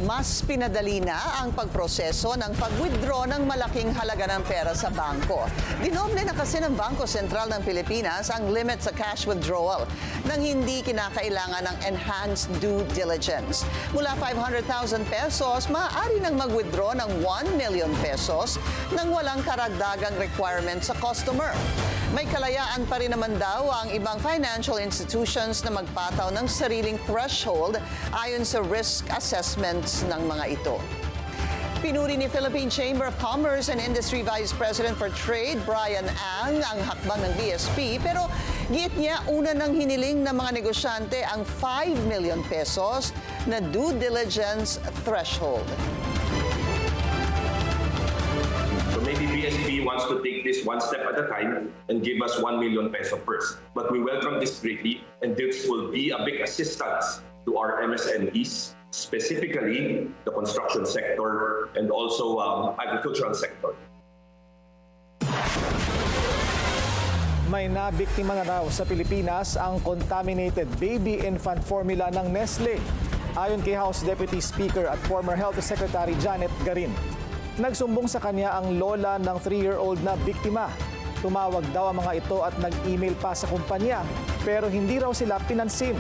Mas pinadali na ang pagproseso ng pag-withdraw ng malaking halaga ng pera sa bangko. Dinoble na kasi ng Bangko Sentral ng Pilipinas ang limit sa cash withdrawal nang hindi kinakailangan ng enhanced due diligence. Mula 500,000 pesos, maaari nang mag-withdraw ng 1 million pesos nang walang karagdagang requirement sa customer. May kalayaan pa rin naman daw ang ibang financial institutions na magpataw ng sariling threshold ayon sa risk assessments ng mga ito. Pinuri ni Philippine Chamber of Commerce and Industry Vice President for Trade, Brian Ang, ang hakbang ng BSP, pero giit niya una nang hiniling ng mga negosyante ang 5 million pesos na due diligence threshold. Maybe BSP wants to take this one step at a time and give us 1 million peso first. But we welcome this greatly, and this will be a big assistance to our MSMEs, specifically the construction sector and also agricultural sector. May nabiktima na raw sa Pilipinas ang contaminated baby infant formula ng Nestle. Ayon kay House Deputy Speaker at former Health Secretary Janet Garin. Nagsumbong sa kanya ang lola ng 3-year-old na biktima. Tumawag daw ang mga ito at nag-email pa sa kumpanya pero hindi raw sila pinansin.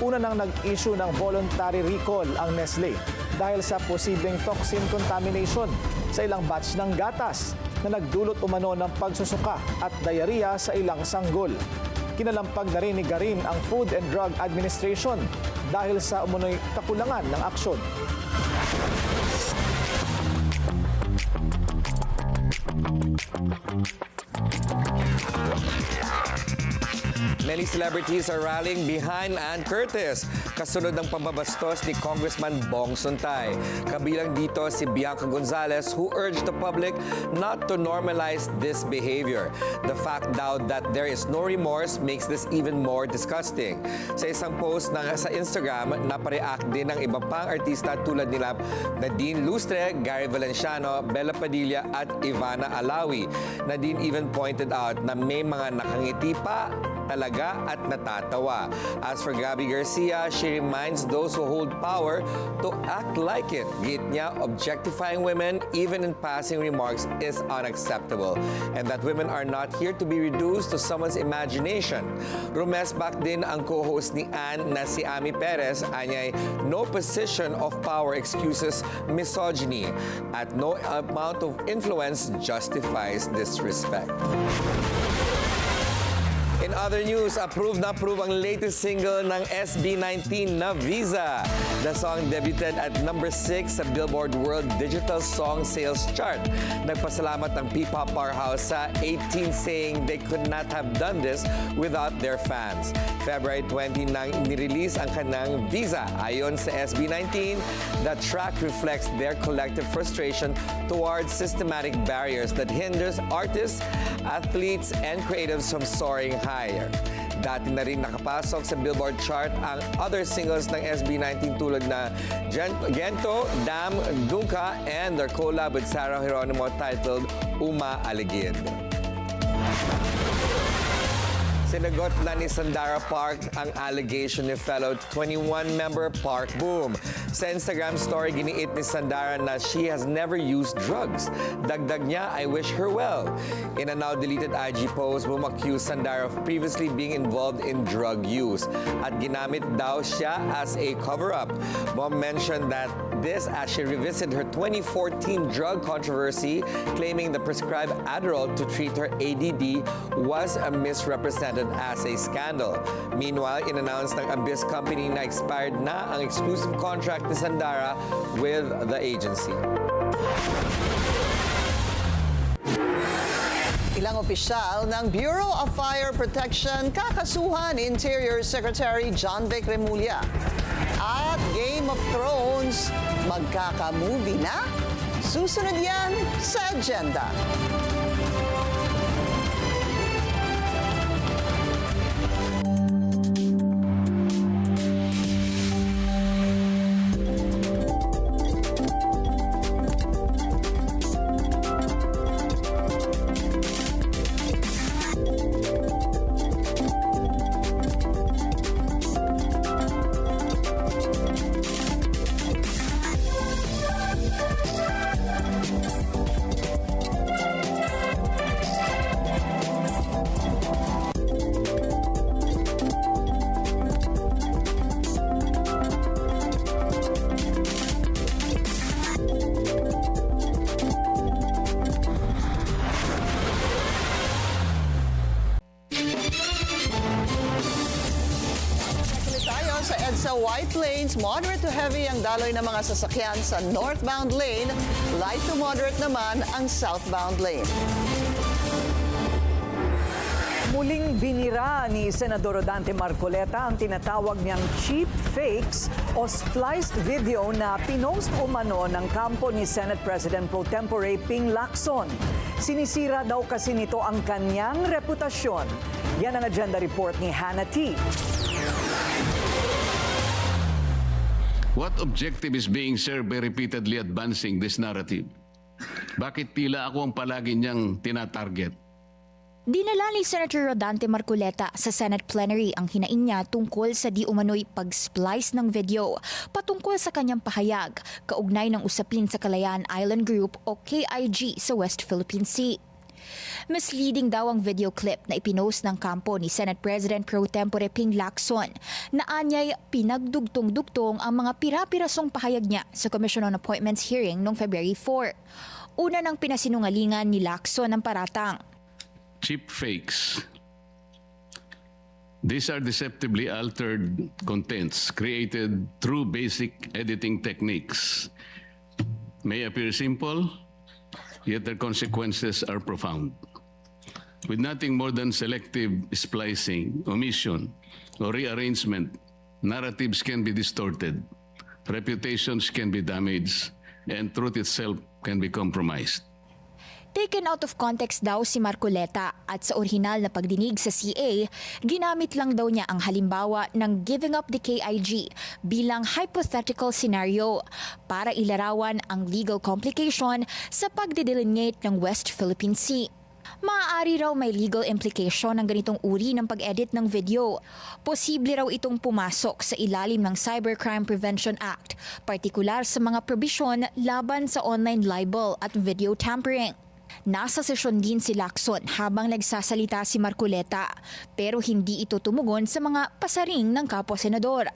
Una nang nag-issue ng voluntary recall ang Nestle dahil sa posibleng toxin contamination sa ilang batch ng gatas na nagdulot umano ng pagsusuka at diarrhea sa ilang sanggol. Kinalampag na rin ni Garin ang Food and Drug Administration dahil sa umunoy kakulangan ng aksyon. Many celebrities are rallying behind Ann Curtis, kasunod ng pambabastos ni Congressman Bong Suntay. Kabilang dito si Bianca Gonzalez, who urged the public not to normalize this behavior. The fact daw that there is no remorse makes this even more disgusting. Sa isang post na sa Instagram, napareact din ng ibang pang artista tulad nila Nadine Lustre, Gary Valenciano, Bella Padilla at Ivana Alawi. Nadine even pointed out na may mga nakangiti pa talaga at natatawa. As for Gabby Garcia, she reminds those who hold power to act like it. Git niya, objectifying women, even in passing remarks, is unacceptable. And that women are not here to be reduced to someone's imagination. Rumesbak din ang co-host ni Ann na si Ami Perez, anyay, no position of power excuses misogyny at no amount of influence justifies disrespect. In other news, approve na approve ang latest single ng SB19 na Visa. The song debuted at number 6 sa Billboard World Digital Song Sales Chart. Nagpasalamat ang P-pop powerhouse sa 18 saying they could not have done this without their fans. February 20 nang nirelease ang kanang Visa. Ayon sa SB19, the track reflects their collective frustration towards systematic barriers that hinders artists, athletes, and creatives from soaring higher. Dati na rin nakapasok sa Billboard chart ang other singles ng SB19 tulad na Gento, Dam, Dunka, and their collab with Sarah Geronimo titled Uma Aligid. Sinagot na ni Sandara Park ang allegation ni fellow 21-member Park Boom. Sa Instagram story, giniit ni Sandara na she has never used drugs. Dagdag niya, I wish her well. In a now-deleted IG post, Boom accused Sandara of previously being involved in drug use at ginamit daw siya as a cover-up. Boom mentioned that This as she revisited her 2014 drug controversy, claiming the prescribed Adderall to treat her ADD was misrepresented as a scandal. Meanwhile, in-announce ng Abyss Company na expired na ang exclusive contract ni Sandara with the agency. Ilang opisyal ng Bureau of Fire Protection kakasuhan ni Interior Secretary John Vic Remulla. At Game of Thrones, magkaka-movie na? Susunod yan sa agenda. Sa White Lanes, moderate to heavy ang daloy ng mga sasakyan sa northbound lane, light to moderate naman ang southbound lane. Muling binira ni Senador Dante Marcoleta ang tinatawag niyang cheap fakes o spliced video na pinost umano ng kampo ni Senate President Pro Tempore Ping Lacson. Sinisira daw kasi nito ang kanyang reputasyon. Yan ang agenda report ni Hannah T. What objective is being served by repeatedly advancing this narrative? Bakit tila ako ang palagi niyang tinatarget? Dinala ni Senator Rodante Marcoleta sa Senate plenary ang hinaing niya tungkol sa di umano'y pag-splice ng video patungkol sa kanyang pahayag kaugnay ng usapin sa Kalayaan Island Group o KIG sa West Philippine Sea. Misleading daw ang video clip na ipinost ng kampo ni Senate President Pro Tempore Ping Lacson na anyay pinagdugtong-dugtong ang mga pira-pirasong pahayag niya sa Commission on Appointments hearing noong February 4. Una ng pinasinungalingan ni Lacson ang paratang. Cheap fakes. These are deceptively altered contents created through basic editing techniques. May appear simple, yet their consequences are profound. With nothing more than selective splicing, omission, or rearrangement, narratives can be distorted, reputations can be damaged, and truth itself can be compromised. Taken out of context daw si Marcoleta at sa orihinal na pagdinig sa CA, ginamit lang daw niya ang halimbawa ng giving up the KIG bilang hypothetical scenario para ilarawan ang legal complication sa pagdedelineate ng West Philippine Sea. Maaari raw may legal implication ng ganitong uri ng pag-edit ng video. Posible raw itong pumasok sa ilalim ng Cybercrime Prevention Act, partikular sa mga probisyon laban sa online libel at video tampering. Nasa sesyon din si Lacson habang nagsasalita si Marcoleta, pero hindi ito tumugon sa mga pasaring ng kapwa-senador.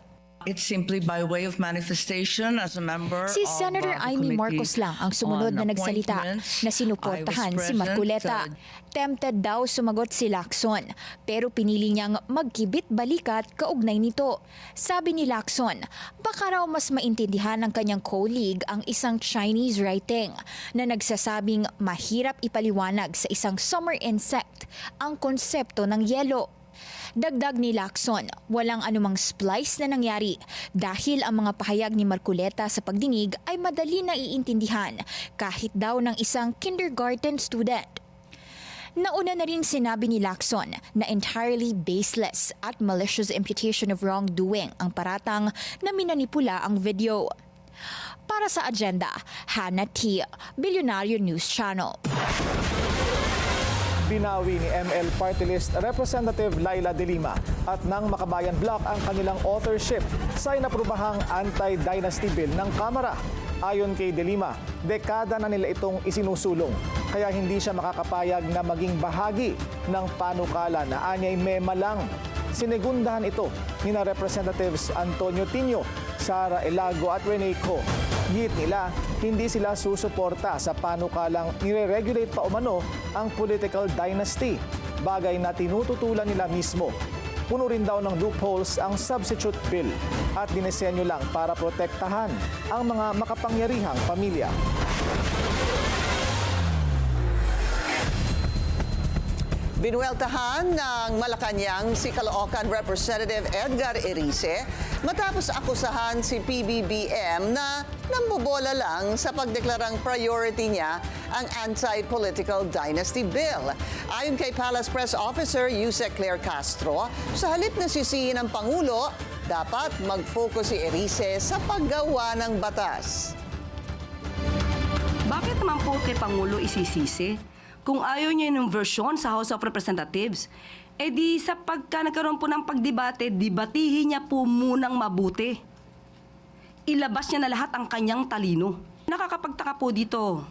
It's simply by way of manifestation as a member Si of Senator the Amy Committee Marcos lang ang sumunod on na nagsalita Appointments. na sinuportahan I was si Marcoleta. present, Tempted daw sumagot si Lacson, pero pinili niyang magkibit balikat kaugnay nito. Sabi ni Lacson, baka raw mas maintindihan ng kanyang colleague ang isang Chinese writing na nagsasabing mahirap ipaliwanag sa isang summer insect ang konsepto ng yelo. Dagdag ni Lacson, walang anumang splice na nangyari dahil ang mga pahayag ni Marcoleta sa pagdinig ay madali na iintindihan kahit daw ng isang kindergarten student. Nauna na rin sinabi ni Lacson na entirely baseless at malicious imputation of wrongdoing ang paratang na minanipula ang video. Para sa agenda, Hannah T., Billionaire News Channel. Binawi ni ML Party List Representative Laila De Lima at ng Makabayan Bloc ang kanilang authorship sa inaprubahang anti-dynasty bill ng Kamara. Ayon kay De Lima, dekada na nila itong isinusulong, kaya hindi siya makakapayag na maging bahagi ng panukala na anyay mema lang. Sinegundahan ito ni na Representatives Antonio Tino, Sara Elago at Rene Co. Git nila, hindi sila susuporta sa panukalang nire-regulate pa umano ang political dynasty, bagay na tinututulan nila mismo. Puno rin daw ng loopholes ang substitute bill at dinisenyo lang para protektahan ang mga makapangyarihang pamilya. Binueltahan ng Malacanang si Caloocan Representative Edgar Erice matapos akusahan si PBBM na nambobola lang sa pagdeklarang priority niya ang anti-political dynasty bill. Ayon kay Palace Press Officer Yusek Claire Castro, sa halip na sisihin ng Pangulo, dapat mag-focus si Erice sa paggawa ng batas. Bakit naman po kay Pangulo isisisi? Kung ayaw niya yung version sa House of Representatives, di sa pagka nagkaroon po ng pagdebate, debatihin niya po munang mabuti. Ilabas niya na lahat ang kanyang talino. Nakakapagtaka po dito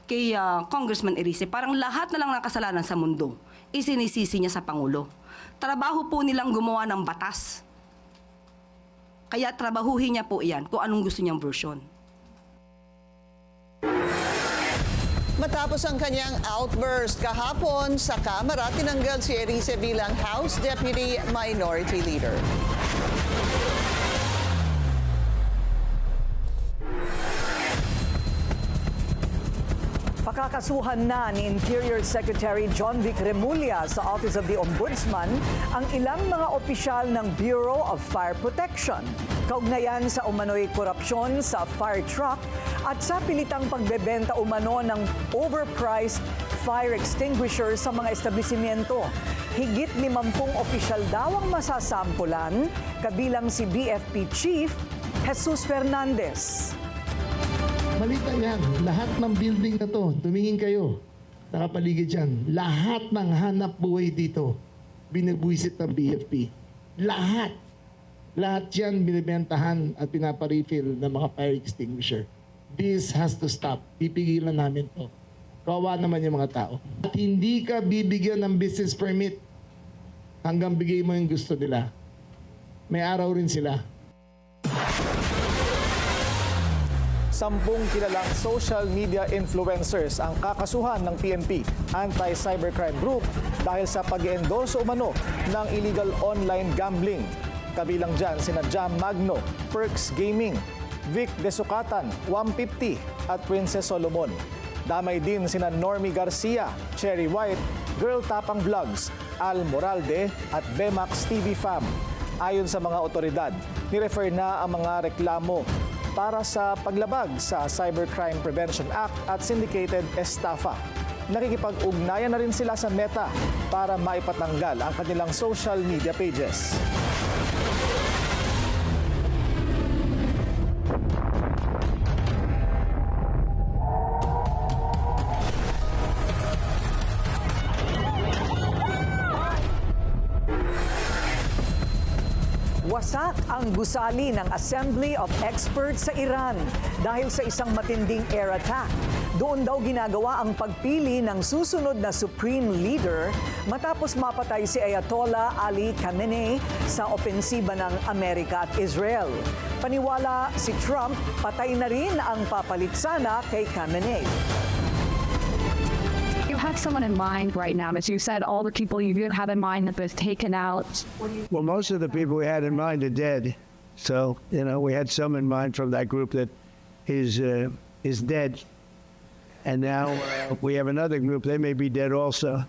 kay Congressman Erice, parang lahat na lang ng kasalanan sa mundo, isinisisi niya sa Pangulo. Trabaho po nilang gumawa ng batas. Kaya trabahuhin niya po iyan kung anong gusto niyang version. Matapos ang kanyang outburst kahapon sa Kamara, tinanggal si Erice bilang House Deputy Minority Leader. Pakakasuhan na ni Interior Secretary John Vic Remulla sa Office of the Ombudsman ang ilang mga opisyal ng Bureau of Fire Protection. Kaugnayan sa umano'y korupsyon sa fire truck at sa pilitang pagbebenta umano ng overpriced fire extinguisher sa mga establishmento. Higit 50 opisyal daw ang masasampulan, kabilang si BFP Chief Jesus Fernandez. Balita yan, lahat ng building na to, tumingin kayo, nakapaligid dyan, lahat ng hanap buhay dito, binibwisit ng BFP. Lahat. Lahat yan binibentahan at pinaparefill ng mga fire extinguisher. This has to stop. Pipigilan namin to. Kawawa naman yung mga tao. At hindi ka bibigyan ng business permit hanggang bigay mo yung gusto nila. May araw rin sila. 10 kilalang social media influencers ang kakasuhan ng PNP Anti-Cybercrime Group dahil sa pag-endorso umano ng illegal online gambling. Kabilang dyan sina Jam Magno, Perks Gaming, Vic Desukatan, 150 at Princess Solomon. Damay din sina Normie Garcia, Cherry White, Girl Tapang Vlogs, Al Moralde at Bemax TV Fam. Ayon sa mga otoridad, nirefer na ang mga reklamo para sa paglabag sa Cybercrime Prevention Act at Syndicated Estafa. Nakikipag-ugnayan na rin sila sa Meta para maipatanggal ang kanilang social media pages. Wasak ang gusali ng Assembly of Experts sa Iran dahil sa isang matinding air attack. Doon daw ginagawa ang pagpili ng susunod na Supreme Leader matapos mapatay si Ayatollah Ali Khamenei sa opensiba ng Amerika at Israel. Paniwala si Trump, patay na rin ang papalit sana kay Khamenei. You have someone in mind right now, as you said, all the people you have in mind that was taken out. Well, most of the people we had in mind are dead. So, we had some in mind from that group that is dead. And now we have another group, they may be dead also,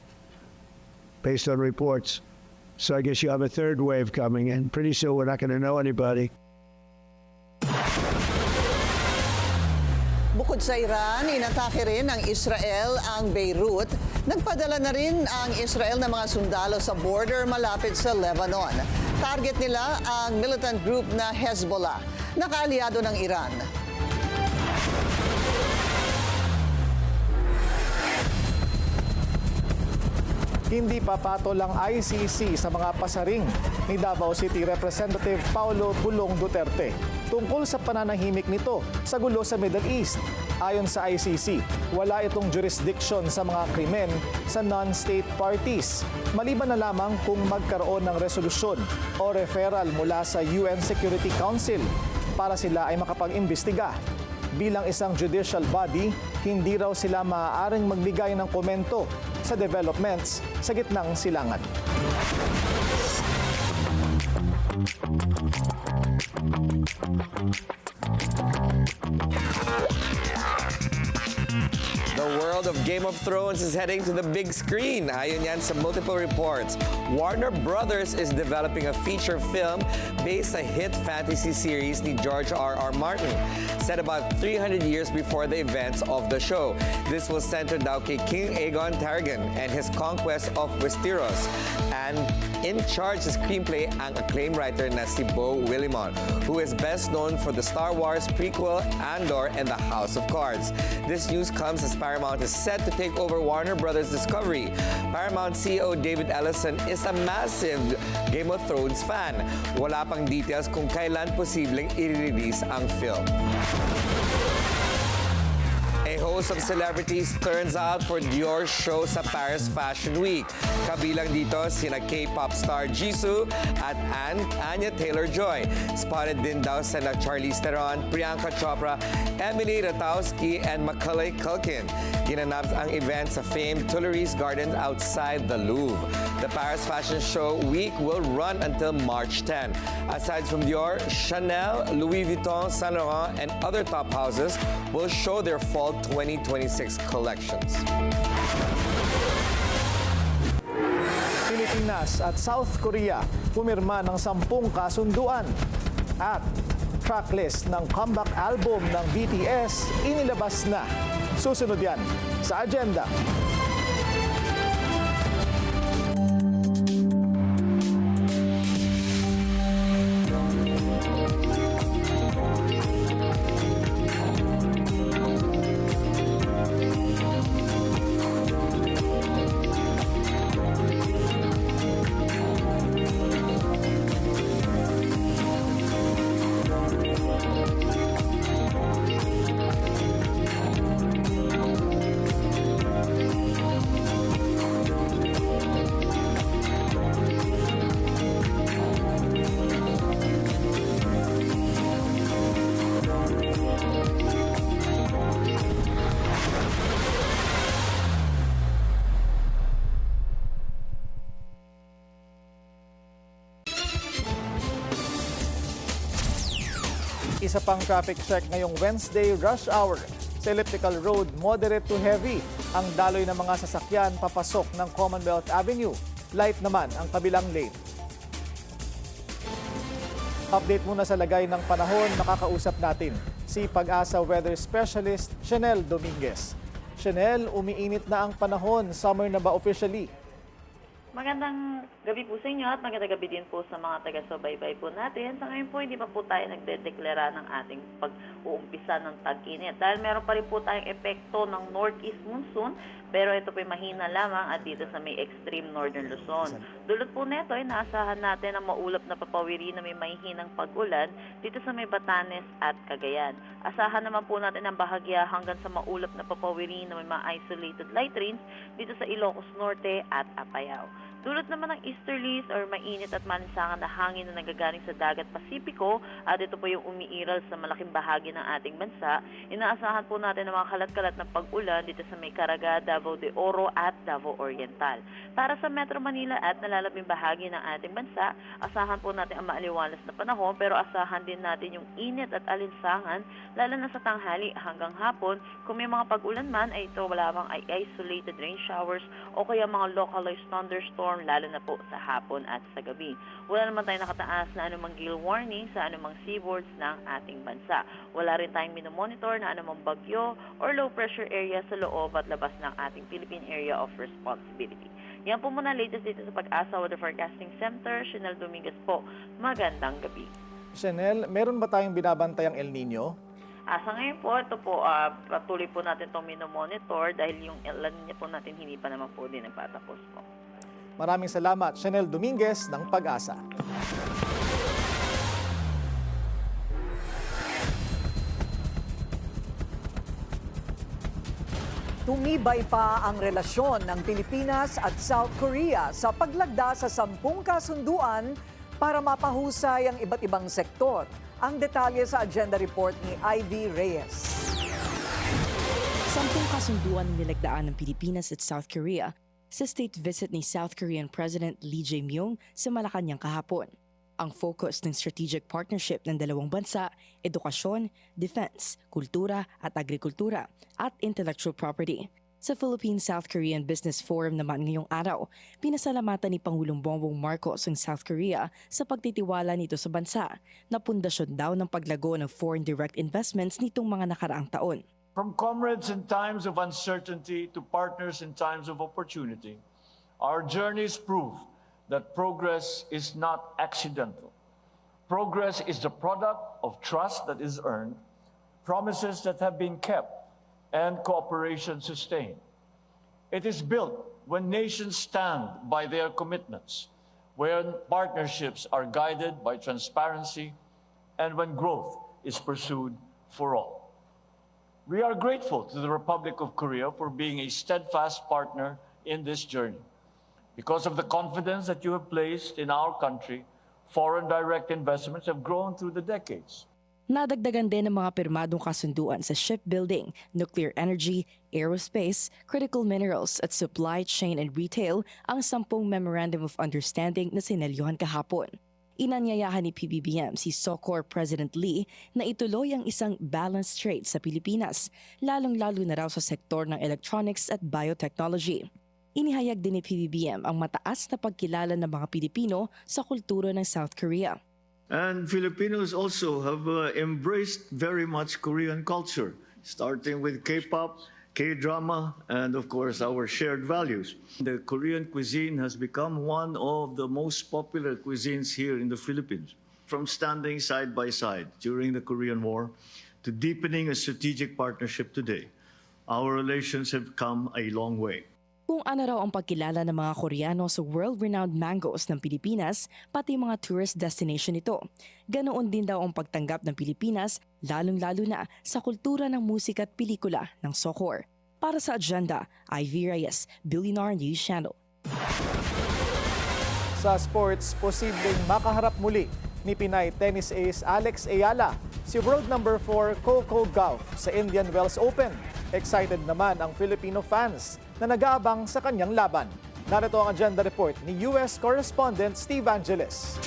based on reports. So I guess you have a third wave coming, and pretty soon we're not going to know anybody. Bukod sa Iran, inatake rin ng Israel ang Beirut. Nagpadala na rin ang Israel ng mga sundalo sa border malapit sa Lebanon. Target nila ang militant group na Hezbollah, na kaalyado ng Iran. Hindi papatol ang ICC sa mga pasaring ni Davao City Representative Paulo Pulong Duterte tungkol sa pananahimik nito sa gulo sa Middle East. Ayon sa ICC, wala itong jurisdiction sa mga krimen sa non-state parties, maliban na lamang kung magkaroon ng resolusyon o referral mula sa UN Security Council para sila ay makapag-imbestiga. Bilang isang judicial body, hindi raw sila maaaring magbigay ng komento sa developments sa gitnang silangan. The world of Game of Thrones is heading to the big screen. Ayon yan sa multiple reports. Warner Brothers is developing a feature film based sa hit fantasy series ni George R.R. Martin, set about 300 years before the events of the show. This will center daw kay King Aegon Targaryen and his conquest of Westeros. And in charge sa screenplay ang acclaimed writer na si Beau Willimon, who is best known for the Star Wars prequel Andor and the House of Cards. This news comes as Paramount is set to take over Warner Brothers Discovery. Paramount CEO David Ellison is a massive Game of Thrones fan. Wala pang details kung kailan posibleng i-release ang film. A host of celebrities turns out for Dior's show sa Paris Fashion Week. Kabilang dito sina K-pop star Jisoo at Anya Taylor-Joy. Spotted din daw sina Charlize Theron, Priyanka Chopra, Emily Ratajkowski, and Macaulay Culkin. Ginanap ang event sa famed Tuileries Garden outside the Louvre. The Paris Fashion Show Week will run until March 10. Aside from Dior, Chanel, Louis Vuitton, Saint Laurent, and other top houses will show their fall 2026 collections. Pilipinas at South Korea pumirma ng 10 kasunduan at tracklist ng comeback album ng BTS inilabas na. Susunod yan sa agenda. Isa pang traffic check ngayong Wednesday rush hour. Sa Elliptical Road, moderate to heavy ang daloy ng mga sasakyan papasok ng Commonwealth Avenue. Light naman ang kabilang lane. Update muna sa lagay ng panahon, makakausap natin si Pag-asa Weather Specialist Chanel Dominguez. Chanel, umiinit na ang panahon. Summer na ba officially? Magandang gabi po sa inyo at magandang gabi din po sa mga taga-subaybay po natin. Sa ngayon po, hindi pa po tayo nagdedeklara ng ating pag-uumpisa ng tag-init. Dahil meron pa rin po tayong epekto ng northeast monsoon, pero ito po mahina lamang at dito sa may extreme northern Luzon. Dulot po neto ay naasahan natin ang maulap na papawiri na may mahihinang pag-ulan dito sa may Batanes at Cagayan. Asahan naman po natin ang bahagya hanggang sa maulap na papawiri na may mga isolated light rains dito sa Ilocos Norte at Apayao. Dulot naman ng easterlies or mainit at malinsangan na hangin na nagagaling sa dagat Pasipiko at ito po yung umiiral sa malaking bahagi ng ating bansa. Inaasahan po natin ang mga kalat-kalat na pag-ulan dito sa may Caraga, Davao de Oro at Davao Oriental. Para sa Metro Manila at nalalabing bahagi ng ating bansa, asahan po natin ang maaliwalas na panahon pero asahan din natin yung init at alinsangan lalo na sa tanghali hanggang hapon. Kung may mga pag-ulan man ay ito lamang ay isolated rain showers o kaya mga localized thunderstorm lalo na po sa hapon at sa gabi. Wala naman tayong nakataas na anumang gale warning sa anumang seaboards ng ating bansa. Wala rin tayong minomonitor na anumang bagyo or low pressure area sa loob at labas ng ating Philippine Area of Responsibility. Yan po muna latest dito sa Pag-asa Weather Forecasting Center. Chanel Dominguez po. Magandang gabi. Chanel, meron ba tayong binabantayang El Nino? Sa ngayon po, ito po, patuloy po natin itong minomonitor dahil yung El Nino po natin hindi pa naman po din nagpatapos po. Maraming salamat, Chanel Dominguez ng Pag-asa. Tumibay pa ang relasyon ng Pilipinas at South Korea sa paglagda sa 10 kasunduan para mapahusay ang iba't ibang sektor. Ang detalye sa agenda report ni Ivy Reyes. Sampung kasunduan ng nilagdaan ng Pilipinas at South Korea sa state visit ni South Korean President Lee Jae-myung sa Malacanang kahapon. Ang focus ng strategic partnership ng dalawang bansa, edukasyon, defense, kultura at agrikultura at intellectual property. Sa Philippine-South Korean Business Forum naman ngayong araw, pinasalamatan ni Pangulong Bongbong Marcos ang South Korea sa pagtitiwala nito sa bansa na pundasyon daw ng paglago ng foreign direct investments nitong mga nakaraang taon. From comrades in times of uncertainty to partners in times of opportunity, our journeys prove that progress is not accidental. Progress is the product of trust that is earned, promises that have been kept, and cooperation sustained. It is built when nations stand by their commitments, when partnerships are guided by transparency, and when growth is pursued for all. We are grateful to the Republic of Korea for being a steadfast partner in this journey. Because of the confidence that you have placed in our country, foreign direct investments have grown through the decades. Nadagdagan din ng mga pirmadong kasunduan sa shipbuilding, nuclear energy, aerospace, critical minerals at supply chain and retail ang 10 Memorandum of Understanding na sinelyohan kahapon. Inanyayahan ni PBBM si SOCOR President Lee na ituloy ang isang balanced trade sa Pilipinas, lalong-lalo na raw sa sektor ng electronics at biotechnology. Inihayag din ni PBBM ang mataas na pagkilala ng mga Pilipino sa kultura ng South Korea. And Filipinos also have embraced very much Korean culture, starting with K-pop, K-drama, and of course our shared values. The Korean cuisine has become one of the most popular cuisines here in the Philippines. From standing side by side during the Korean War to deepening a strategic partnership today, our relations have come a long way. Kung ano raw ang pagkilala ng mga Koreano sa world-renowned mangoes ng Pilipinas, pati mga tourist destination nito. Ganoon din daw ang pagtanggap ng Pilipinas, lalong-lalo na sa kultura ng musika at pelikula ng SOCOR. Para sa Agenda, Ivy Reyes, Billionaire News Channel. Sa sports, posibleng makaharap muli ni Pinay tennis ace Alex Ayala si world number 4 Coco Gauff sa Indian Wells Open. Excited naman ang Filipino fans na nag-aabang sa kanyang laban. Narito ang agenda report ni US correspondent Steve Angeles.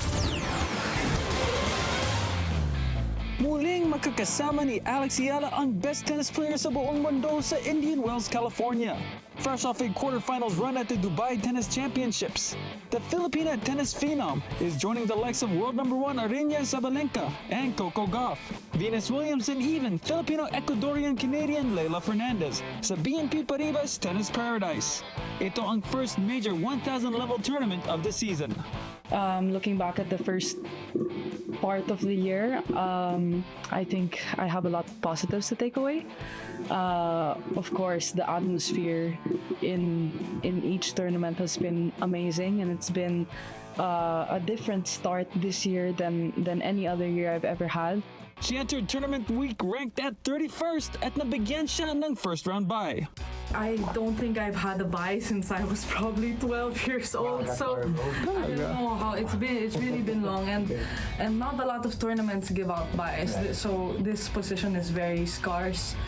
Muling magkakasama ni Alex Ayala ang best tennis player sa buong mundo sa Indian Wells, California. Fresh off a quarterfinals run at the Dubai Tennis Championships, the Filipina tennis phenom is joining the likes of world number 1 Aryna Sabalenka and Coco Gauff, Venus Williams, and even Filipino-Ecuadorian-Canadian Leylah Fernandez sa BNP Paribas Tennis Paradise. Ito ang first major 1,000 level tournament of the season. Looking back at the first part of the year, I think I have a lot of positives to take away. Of course, the atmosphere in each tournament has been amazing, and it's been a different start this year than any other year I've ever had. She entered tournament week ranked at 31st at nabigyan siya ng first round bye. I don't think I've had a bye since I was probably 12 years old. So I don't know how it's really been long, and not a lot of tournaments give out byes. So this position is very scarce,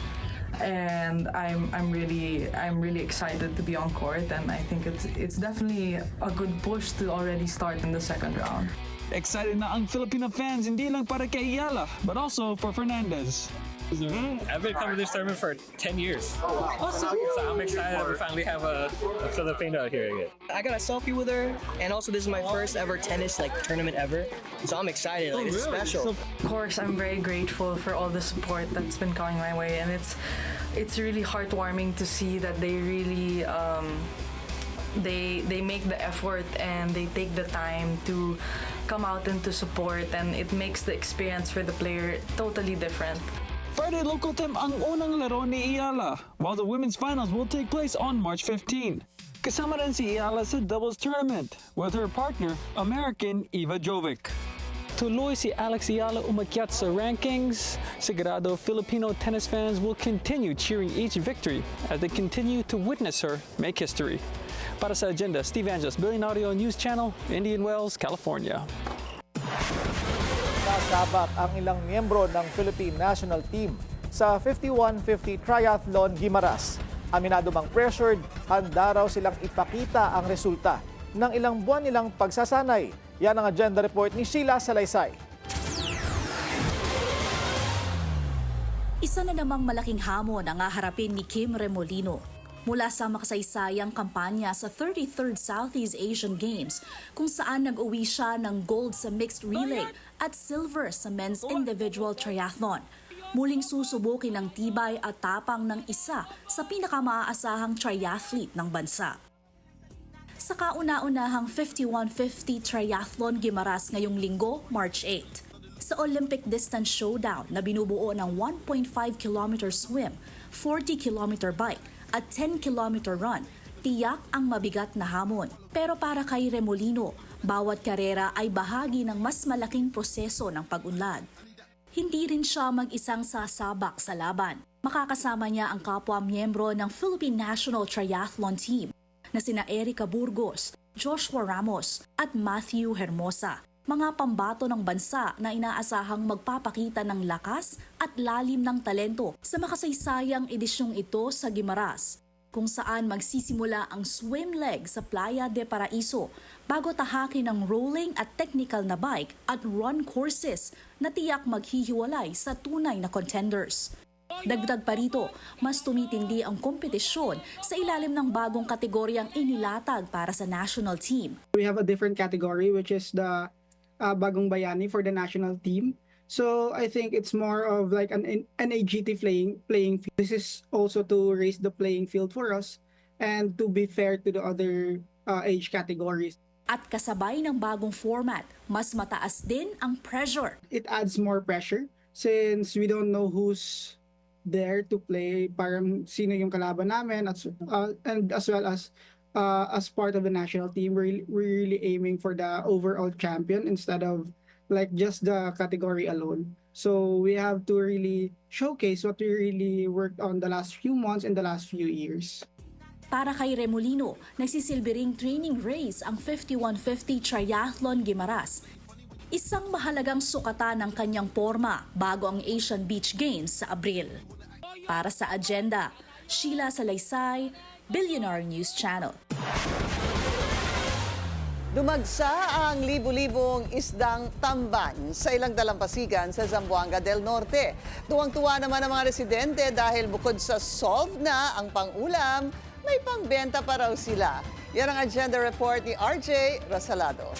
and I'm really excited to be on court, and I think it's definitely a good push to already start in the second round. Excited na ang Filipino fans hindi lang para kay Ayala, but also for Fernandez. I've been coming to this tournament for 10 years. So I'm excited to finally have a Filipino here again. I got a selfie with her, and also this is my first ever tennis tournament ever. So I'm excited. It's special. Of course, I'm very grateful for all the support that's been coming my way, and it's really heartwarming to see that they really they make the effort and they take the time to come out and to support, and it makes the experience for the player totally different. Friday local time ang unang laro ni Ayala, while the women's finals will take place on March 15. Kasama rin si Ayala sa doubles tournament with her partner, American Eva Jovic. Tuloy si Alex Ayala umakyat sa rankings. Sigurado Filipino tennis fans will continue cheering each victory as they continue to witness her make history. Para sa Agenda, Steve Angeles, Billionaire News Channel, Indian Wells, California. Sasabak ang ilang miyembro ng Philippine National Team sa 5150 Triathlon Guimaras. Aminado mang pressured, handa raw silang ipakita ang resulta ng ilang buwan nilang pagsasanay. Yan ang agenda report ni Sheila Salaysay. Isa na namang malaking hamon ang haharapin ni Kim Remolino mula sa makasaysayang kampanya sa 33rd Southeast Asian Games kung saan nag-uwi siya ng gold sa mixed relay at silver sa men's individual triathlon. Muling susubukin ang tibay at tapang ng isa sa pinakamaaasahang triathlete ng bansa. Sa kauna-unahang 5150 Triathlon Guimaras ngayong linggo, March 8. Sa Olympic distance showdown na binubuo ng 1.5 km swim, 40 km bike at 10 km run, tiyak ang mabigat na hamon. Pero para kay Remolino, bawat karera ay bahagi ng mas malaking proseso ng pag-unlad. Hindi rin siya mag-isang sasabak sa laban. Makakasama niya ang kapwa miyembro ng Philippine National Triathlon Team na sina Erica Burgos, Joshua Ramos at Matthew Hermosa. Mga pambato ng bansa na inaasahang magpapakita ng lakas at lalim ng talento sa makasaysayang edisyong ito sa Guimaras, kung saan magsisimula ang swim leg sa Playa de Paraiso bago tahakin ang rolling at technical na bike at run courses na tiyak maghihiwalay sa tunay na contenders. Dagdag pa rito, mas tumitindi ang kompetisyon sa ilalim ng bagong kategoryang inilatag para sa national team. We have a different category which is the Bagong Bayani for the national team. So I think it's more of like an AGT playing field. This is also to raise the playing field for us and to be fair to the other age categories. At kasabay ng bagong format, mas mataas din ang pressure. It adds more pressure since we don't know who's there to play, parang sino yung kalaban namin and as well as part of the national team, we're really aiming for the overall champion instead of like just the category alone. So we have to really showcase what we really worked on the last few months and the last few years. Para kay Remolino, nagsisilbi ring training race ang 5150 Triathlon Guimaras. Isang mahalagang sukatan ng kanyang porma bago ang Asian Beach Games sa Abril. Para sa agenda, Sheila Salaysay, Billionaire News Channel. Dumagsa ang libu-libong isdang tamban sa ilang dalampasigan sa Zamboanga del Norte. Tuwang-tuwa naman ang mga residente dahil bukod sa solve na ang pang-ulam, may pangbenta pa raw sila. Yan ang agenda report ni RJ Rasalado.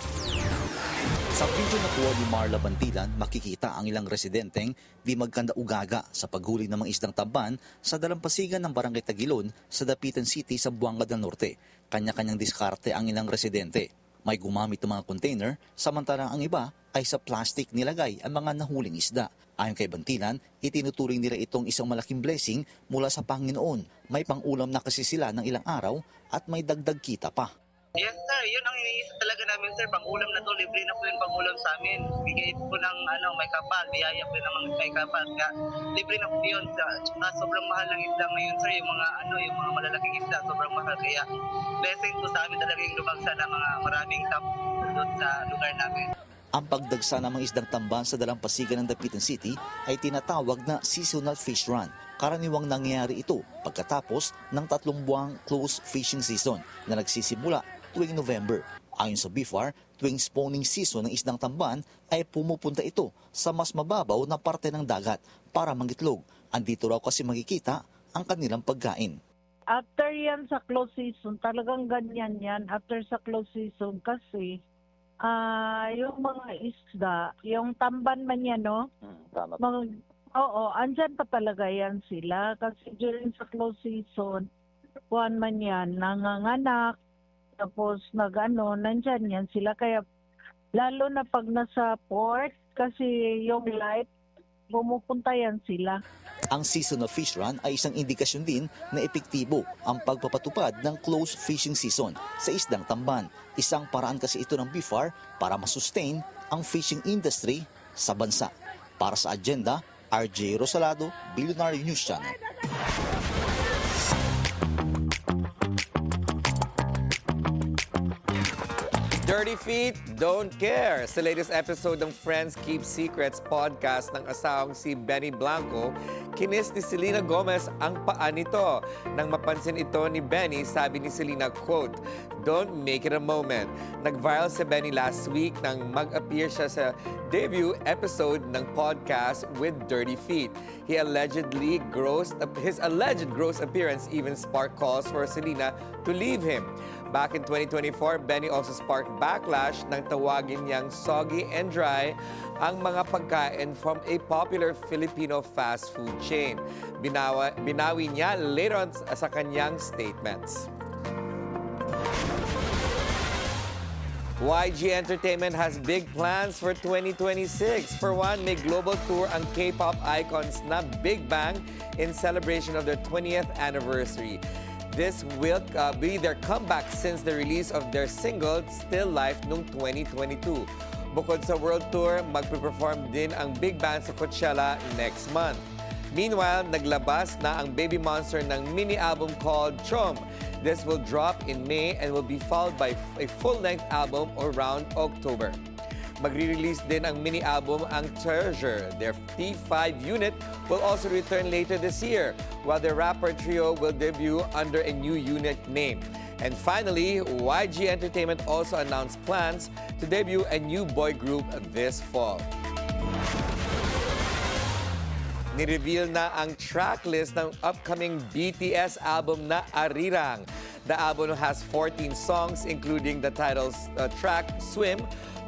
Sa video na kuha ni Marla Bantilan, makikita ang ilang residenteng di magkanda-ugaga sa paghuli ng mga isdang tamban sa dalampasigan ng Barangay Tagilon sa Dapitan City, Zamboanga del Norte. Kanya-kanyang diskarte ang ilang residente. May gumamit ng mga container, samantalang ang iba ay sa plastic nilagay ang mga nahuling isda. Ayon kay Bantilan, itinuturing nila itong isang malaking blessing mula sa Panginoon. May pang-ulam na kasi sila ng ilang araw at may dagdag kita pa. Yes sir, yun ang iniisip talaga namin sir, pang-ulam na to, libre na po yung pang-ulam sa amin. Bigay po ng may kapal, biyaya po naman may kapal. Kaya libre na po yun. Sobrang mahal ng isda ngayon sir, yung mga malalaking isda, sobrang mahal. Kaya blessing po sa amin talaga yung lumagsa ng mga maraming tap doon sa lugar namin. Ang pagdagsa ng mga isdang tamban sa dalampasigan ng Dapitan City ay tinatawag na seasonal fish run. Karaniwang nangyayari ito pagkatapos ng 3 buwang close fishing season na nagsisimula tuwing November. Ayon sa BIFAR, tuwing spawning season ng isdang tamban ay pumupunta ito sa mas mababaw na parte ng dagat para mangitlog. Andito raw kasi makikita ang kanilang pagkain. After yan sa close season, talagang ganyan yan. After sa close season kasi, yung mga isda, yung tamban man yan, no? Andyan pa talaga yan sila. Kasi during sa close season, buwan man yan, nanganganak, tapos nandyan yan sila. Kaya lalo na pag nasa port, kasi yung light, pumupunta yan sila. Ang seasonal fish run ay isang indikasyon din na epektibo ang pagpapatupad ng close fishing season sa isdang tamban. Isang paraan kasi ito ng BIFAR para masustain ang fishing industry sa bansa. Para sa agenda, RJ Rosalado, Billionaire News Channel. Dirty Feet Don't Care. Sa latest episode ng Friends Keep Secrets podcast ng asawang si Benny Blanco, Kinis ni Selena Gomez ang paa nito. Nang mapansin ito ni Benny, sabi ni Selena, quote, "Don't make it a moment." Nag-viral si Benny last week nang mag-appear siya sa debut episode ng podcast with Dirty Feet. His alleged gross appearance even sparked calls for Selena to leave him. Back in 2024, Benny also sparked backlash nang tawagin niyang soggy and dry ang mga pagkain from a popular Filipino fast food chain. Binawi niya later on sa kanyang statements. YG Entertainment has big plans for 2026. For one, may global tour ang K-pop icons na Big Bang in celebration of their 20th anniversary. This will be their comeback since the release of their single, Still Life, noong 2022. Bukod sa world tour, magpe-perform din ang Big Bang sa Coachella next month. Meanwhile, naglabas na ang Baby Monster ng mini album called Chom. This will drop in May and will be followed by a full-length album around October. Magre-release din ang mini-album ang Treasure. Their T5 unit will also return later this year, while the rapper trio will debut under a new unit name. And finally, YG Entertainment also announced plans to debut a new boy group this fall. Nireveal na ang tracklist ng upcoming BTS album na Arirang. The album has 14 songs including the titles track Swim,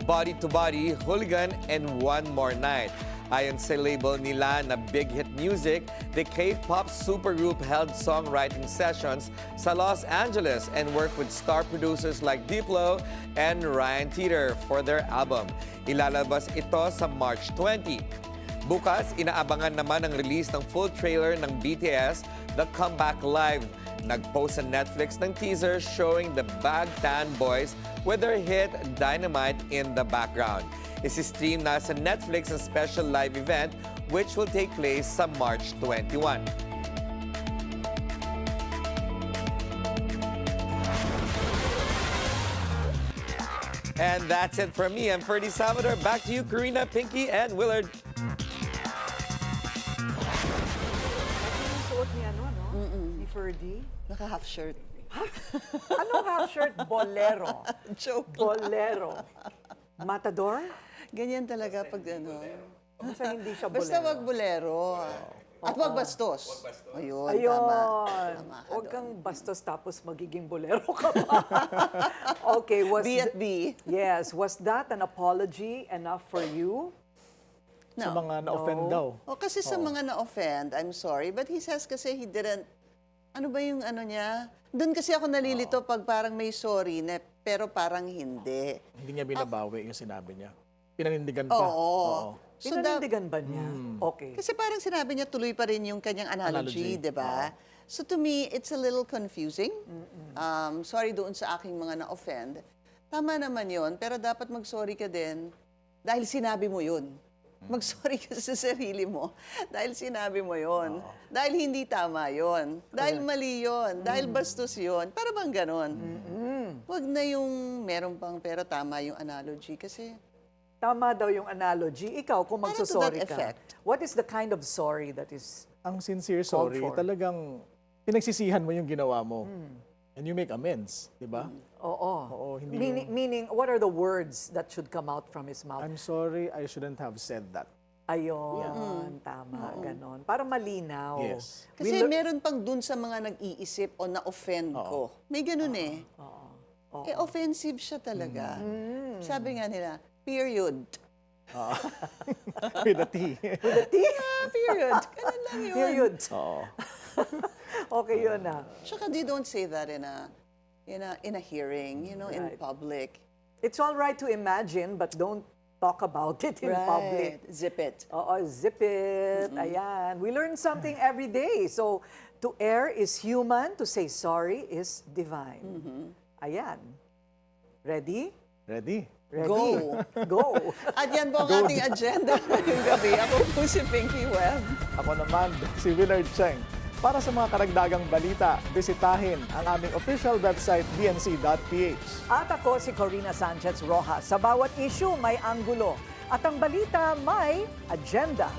Body to Body, Hooligan, and One More Night. Ayon sa label nila na Big Hit Music, the K-pop supergroup held songwriting sessions sa Los Angeles and worked with star producers like Diplo and Ryan Tedder for their album. Ilalabas ito sa March 20. Bukas, inaabangan naman ang release ng full trailer ng BTS, The Comeback Live. Nag-post sa Netflix ng teaser showing the Bangtan Boys with their hit Dynamite in the background. Isi-stream na sa Netflix ang special live event which will take place sa March 21. And that's it from me. I'm Ferdy Salvador. Back to you, Karina, Pinky, and Willard. Suot ni ano, no? Ni Ferdy. Naka-half shirt. Anong half shirt? Bolero. Joke. Bolero. Matador? Ganyan talaga pag ano. Basta hindi siya bolero. Basta wag bolero. At wag bastos. Ayun, tama. Tama ka Huwag doon. kang bastos tapos magiging bolero ka pa. Okay, was B at B. Yes, was that an apology enough for you? Sa No. mga na-offend daw. O kasi sa mga na-offend, I'm sorry, but he says kasi he didn't, ano ba yung ano niya? Doon kasi ako nalilito pag parang may sorry na, pero parang hindi. Hindi niya binabawi yung sinabi niya. Pinanindigan pa. Oo. So Pinanindigan ba niya? Okay. Kasi parang sinabi niya tuloy pa rin yung kanyang analogy, di ba? So to me, it's a little confusing. Sorry doon sa aking mga na-offend. Tama naman yon, pero dapat mag-sorry ka din dahil sinabi mo yun. Mag-sorry ka sa sarili mo dahil sinabi mo yon. Dahil hindi tama yon. Dahil mali yon. Dahil bastos yon. Para bang ganon? Huwag na yung meron pang pero tama yung analogy kasi Tama daw yung analogy. Ikaw, kung Parang to magsusorry that ka, effect. what is the kind of sorry that is Ang sincere sorry, for. talagang pinagsisihan mo yung ginawa mo. And you make amends, di ba? Oo. Oo, hindi Meaning, what are the words that should come out from his mouth? I'm sorry, I shouldn't have said that. Ayun, tama, ganon. Para malinaw. Yes. Kasi meron pang dun sa mga nag-iisip o na-offend ko. May ganun eh. Eh, offensive siya talaga. Sabi nga nila, period. With a T. With a T? Period. Ganun lang yun. Period. Oo. Okay yun na. Tsaka they don't say that in a hearing, you know, in public. It's all right to imagine, but don't talk about it in public. Zip it. Oo, zip it. Ayan. We learn something every day. So, to err is human, to say sorry is divine. Ayan. Ready? Ready? Ready? Go. Go. At yan po ang ating agenda ngayong gabi. Ako po si Pinky Webb. Ako naman, si Willard Cheng. Para sa mga karagdagang balita, bisitahin ang aming official website, dnc.ph. At ako si Corina Sanchez Rojas. Sa bawat issue may anggulo. At ang balita may agenda.